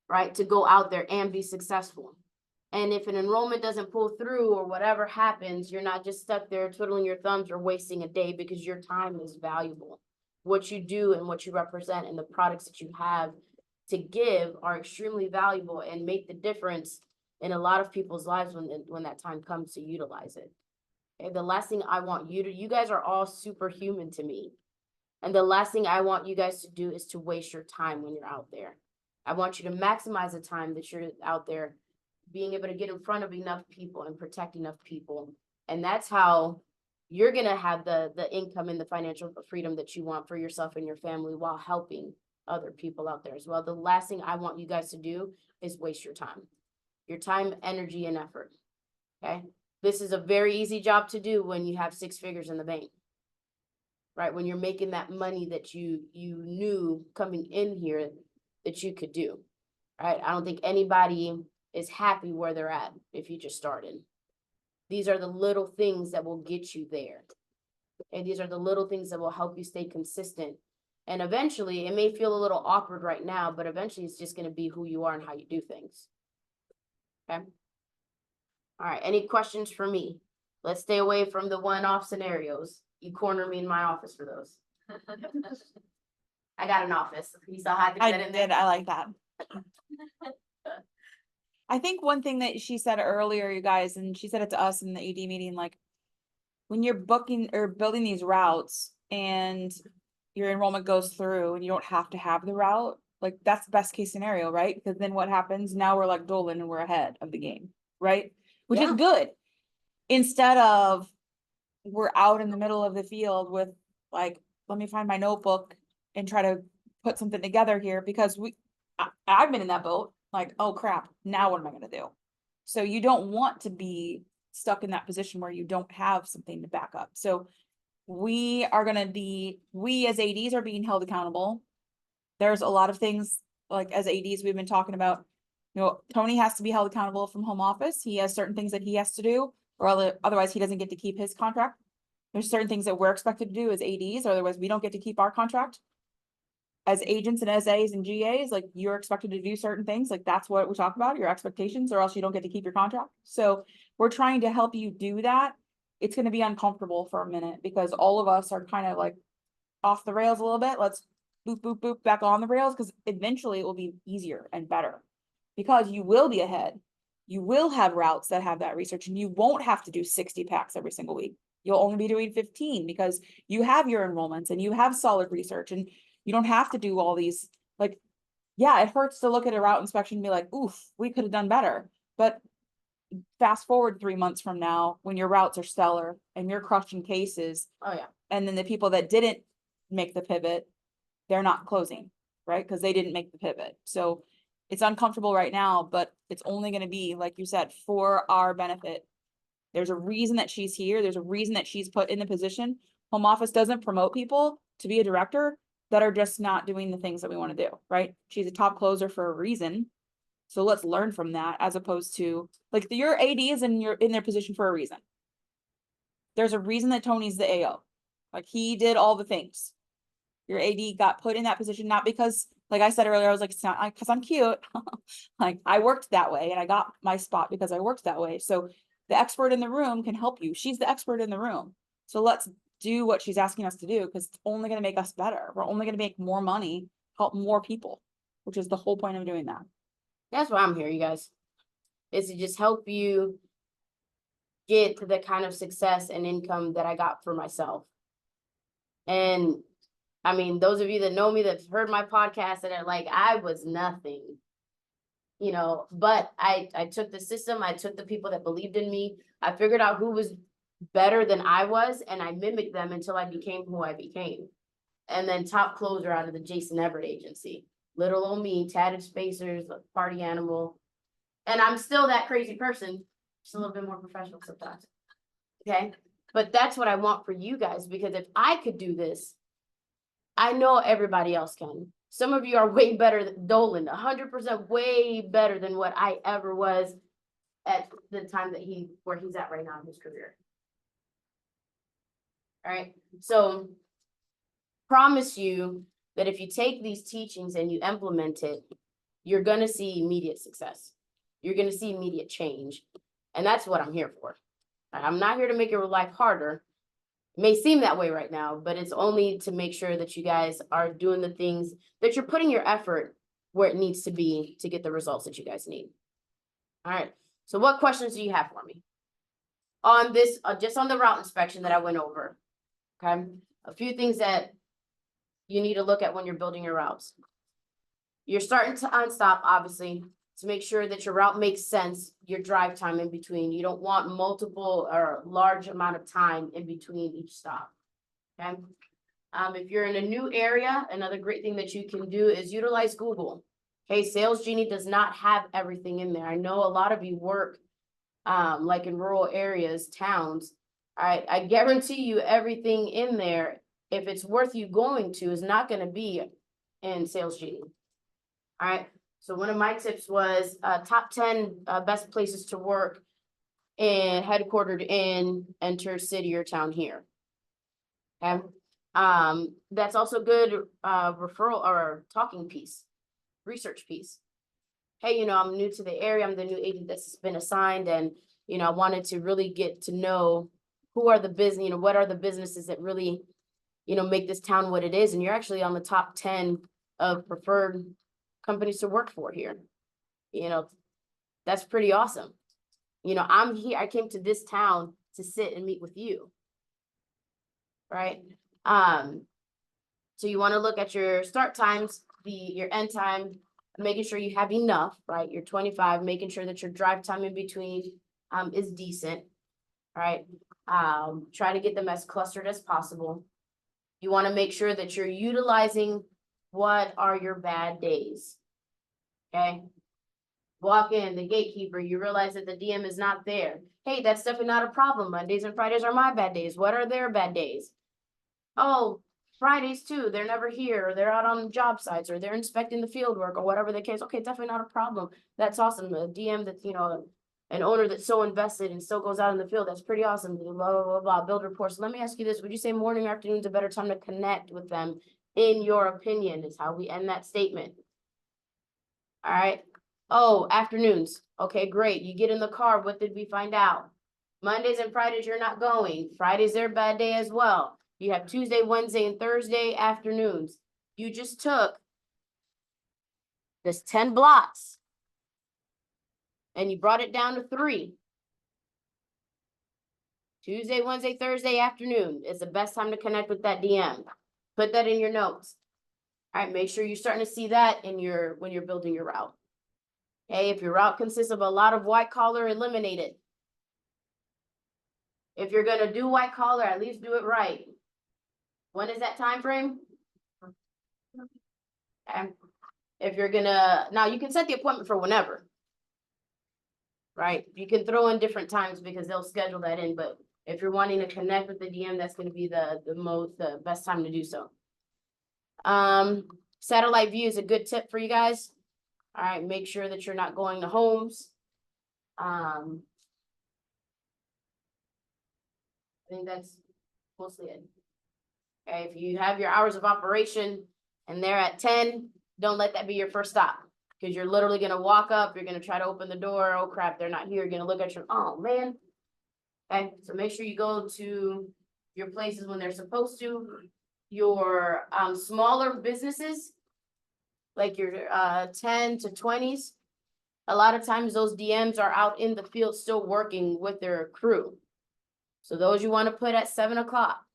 right, to go out there and be successful. And if an enrollment doesn't pull through or whatever happens, you're not just stuck there twiddling your thumbs or wasting a day because your time is valuable. what you do and what you represent and the products that you have to give are extremely valuable and make the difference in a lot of people's lives when that time comes to utilize it. Okay, the last thing I want you guys are all superhuman to me. And the last thing I want you guys to do is to waste your time when you're out there. I want you to maximize the time that you're out there, being able to get in front of enough people and protect enough people. And that's how you're gonna have the income and the financial freedom that you want for yourself and your family while helping other people out there as well. The last thing I want you guys to do is waste your time, energy, and effort. Okay? This is a very easy job to do when you have 6 figures in the bank. Right? When you're making that money that you knew coming in here that you could do. Right? I don't think anybody is happy where they're at if you just started. These are the little things that will get you there. And these are the little things that will help you stay consistent. And eventually, it may feel a little awkward right now, but eventually it's just going to be who you are and how you do things. Okay? All right, any questions for me? Let's stay away from the one-off scenarios. You corner me in my office for those. I got an office. You saw how I could I fit in there? did, I like that. I think one thing that she said earlier, you guys, and she said it to us in the AD meeting, like when you're booking or building these routes and your enrollment goes through and you don't have to have the route, like that's the best case scenario, right? Because then what happens? Now we're like Dolan and we're ahead of the game, right? Which is Yeah. good. Instead of we're out in the middle of the field with like, let me find my notebook and try to put something together here because I've been in that boat, like, oh crap, now what am I gonna do? So you don't want to be stuck in that position where you don't have something to back up. So we as ADs are being held accountable. There's a lot of things, like as ADs, we've been talking about, Tony has to be held accountable from home office. He has certain things that he has to do, or otherwise he doesn't get to keep his contract. There's certain things that we're expected to do as ADs, or otherwise we don't get to keep our contract. As agents and SAs and GAs, like you're expected to do certain things, like that's what we talk about, your expectations, or else you don't get to keep your contract. So we're trying to help you do that. It's gonna be uncomfortable for a minute because all of us are kind of like off the rails a little bit. Let's boop, boop, boop back on the rails because eventually it will be easier and better because you will be ahead. You will have routes that have that research and you won't have to do 60 packs every single week. You'll only be doing 15 because you have your enrollments and you have solid research and you don't have to do all these, like, yeah, it hurts to look at a route inspection and be like, oof, we could have done better. But fast forward 3 months from now, when your routes are stellar and you're crushing cases. Oh yeah. And then the people that didn't make the pivot, they're not closing, right? Because they didn't make the pivot. So it's uncomfortable right now, but it's only going to be, like you said, for our benefit. There's a reason that she's here. There's a reason that she's put in the position. Home office doesn't promote people to be a director that are just not doing the things that we want to do, right? She's a top closer for a reason. So let's learn from that as opposed to like your ADs and you're in their position for a reason. There's a reason that Tony's the AO. Like he did all the things. Your AD got put in that position, not because, like I said earlier, I was like, it's not because I'm cute. Like I worked that way and I got my spot because I worked that way. So the expert in the room can help you. She's the expert in the room. So let's do what she's asking us to do because it's only going to make us better. We're only going to make more money, help more people, which is the whole point of doing that. That's why I'm here, you guys. Is to just help you get to the kind of success and income that I got for myself. And I mean, those of you that know me, that've heard my podcast and are like, I was nothing, but I took the system, I took the people that believed in me, I figured out who was better than I was, and I mimicked them until I became who I became. And then top closer out of the Jason Everett agency. Little old me, tatted spacers, party animal. And I'm still that crazy person, just a little bit more professional sometimes. Okay? But that's what I want for you guys, because if I could do this, I know everybody else can. Some of you are way better than Dolan, 100% way better than what I ever was at the time that where he's at right now in his career. All right. So promise you that if you take these teachings and you implement it, you're going to see immediate success. You're going to see immediate change. And that's what I'm here for. I'm not here to make your life harder. It may seem that way right now, but it's only to make sure that you guys are doing the things that you're putting your effort where it needs to be to get the results that you guys need. All right, so what questions do you have for me? On this, just on the route inspection that I went over, okay? A few things that you need to look at when you're building your routes. You're starting to unstop, obviously, to make sure that your route makes sense, your drive time in between. You don't want multiple or large amount of time in between each stop, okay? If you're in a new area, another great thing that you can do is utilize Google. Okay, Sales Genie does not have everything in there. I know a lot of you work like in rural areas, towns. I guarantee you everything in there, if it's worth you going to, is not gonna be in Sales Genie. All right, so one of my tips was top 10 best places to work and headquartered in enter city or town here. Okay, that's also good referral or talking piece, research piece. Hey, you know, I'm new to the area, I'm the new agent that's been assigned, and you know, I wanted to really get to know who are the business, you know, what are the businesses that really, you know, make this town what it is, and you're actually on the top 10 of preferred companies to work for here. You know, that's pretty awesome. You know, I'm here, I came to this town to sit and meet with you. Right? So you want to look at your start times, your end time, making sure you have enough, right? Your 25, making sure that your drive time in between is decent, right? Try to get them as clustered as possible. You want to make sure that you're utilizing what are your bad days. Okay. Walk in, the gatekeeper, you realize that the DM is not there. Hey, that's definitely not a problem. Mondays and Fridays are my bad days. What are their bad days? Oh, Fridays too, they're never here, or they're out on job sites, or they're inspecting the field work, or whatever the case. Okay, definitely not a problem. That's awesome. A DM that's, you know, an owner that's so invested and still goes out in the field, that's pretty awesome. Blah, blah, blah, blah, build reports. Let me ask you this, would you say morning or afternoon's a better time to connect with them? In your opinion, is how we end that statement. All right. Oh, afternoons. Okay, great. You get in the car. What did we find out? Mondays and Fridays, you're not going. Friday's their bad day as well. You have Tuesday, Wednesday, and Thursday afternoons. You just took this 10 blocks and you brought it down to 3. Tuesday, Wednesday, Thursday afternoon is the best time to connect with that DM. Put that in your notes. All right, make sure you're starting to see that in when you're building your route. Okay, if your route consists of a lot of white collar, eliminate it. If you're gonna do white collar, at least do it right. When is that time frame? Okay. If you're gonna, now you can set the appointment for whenever. Right? You can throw in different times because they'll schedule that in, but if you're wanting to connect with the DM, that's gonna be the best time to do so. Satellite view is a good tip for you guys. All right, make sure that you're not going to homes. I think that's mostly it. Okay, if you have your hours of operation and they're at 10, don't let that be your first stop. Because you're literally gonna walk up, you're gonna try to open the door, oh crap, they're not here, you're gonna look at your, oh man. Okay, so make sure you go to your places when they're supposed to. Your smaller businesses, like your 10 to 20s, a lot of times those DMs are out in the field still working with their crew. So those you want to put at 7 o'clock.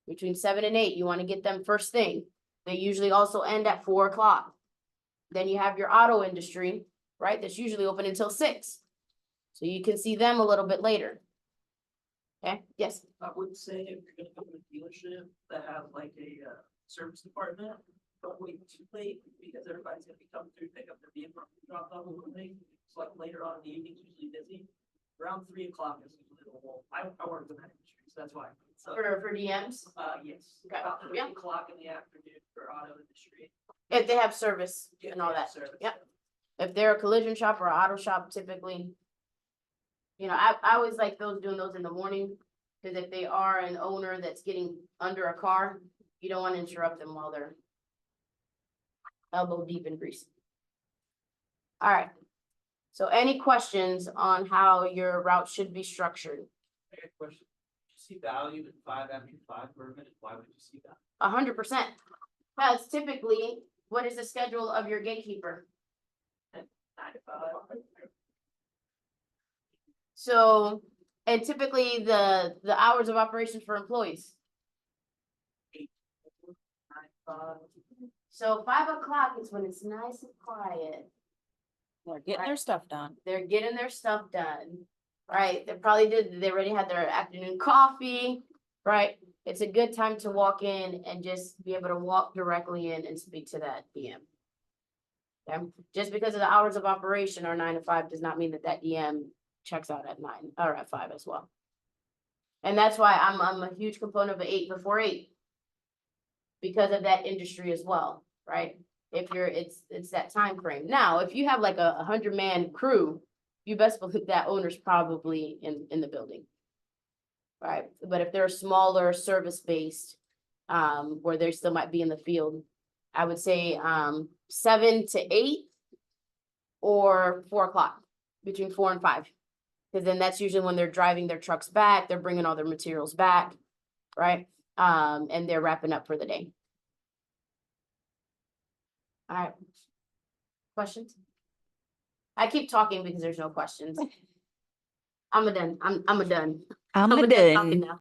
Between 7 and 8, you want to get them first thing. They usually also end at 4 o'clock. Then you have your auto industry, right? That's usually open until 6. So you can see them a little bit later. Okay, yes. I would say if you're gonna go to a dealership that have like a service department, don't wait too late because everybody's gonna be coming through, pick up their vehicle, drop off a little late. So like later on in the evening, it's usually busy. Around 3 o'clock is usually the whole, I work in that industry, so that's why. So, For DMs, yes, Okay, about 3 yeah. o'clock in the afternoon for auto industry. if they have service If and they all have that. service. Yep. If they're a collision shop or auto shop, typically. You know, I always like doing those in the morning. Because if they are an owner that's getting under a car, you don't want to interrupt them while they're elbow deep in grease. All right. So any questions on how your route should be structured? I got a question. see value in 5 after 5 for a minute? Why would you see that? 100%. Because typically, what is the schedule of your gatekeeper? 9 to 5. So, and typically the hours of operations for employees. 9 to 5. So 5 o'clock is when it's nice and quiet. They're getting their stuff done. They're getting their stuff done, right? They already had their afternoon coffee, right? It's a good time to walk in and just be able to walk directly in and speak to that DM. Okay, just because of the hours of operation are 9 to 5 does not mean that that DM checks out at 9 or at 5 as well. And that's why I'm a huge component of 8 before 8. Because of that industry as well, right? If you're, it's that time frame. Now, if you have like a 100-man crew, you best believe that owner's probably in the building. Right, but if they're smaller service-based, where they still might be in the field, I would say 7 to 8 or 4 o'clock, between 4 and 5. Because then that's usually when they're driving their trucks back, they're bringing all their materials back, right? And they're wrapping up for the day. All right. Questions? I keep talking because there's no questions. I'm done. I'm done. I'm done talking now.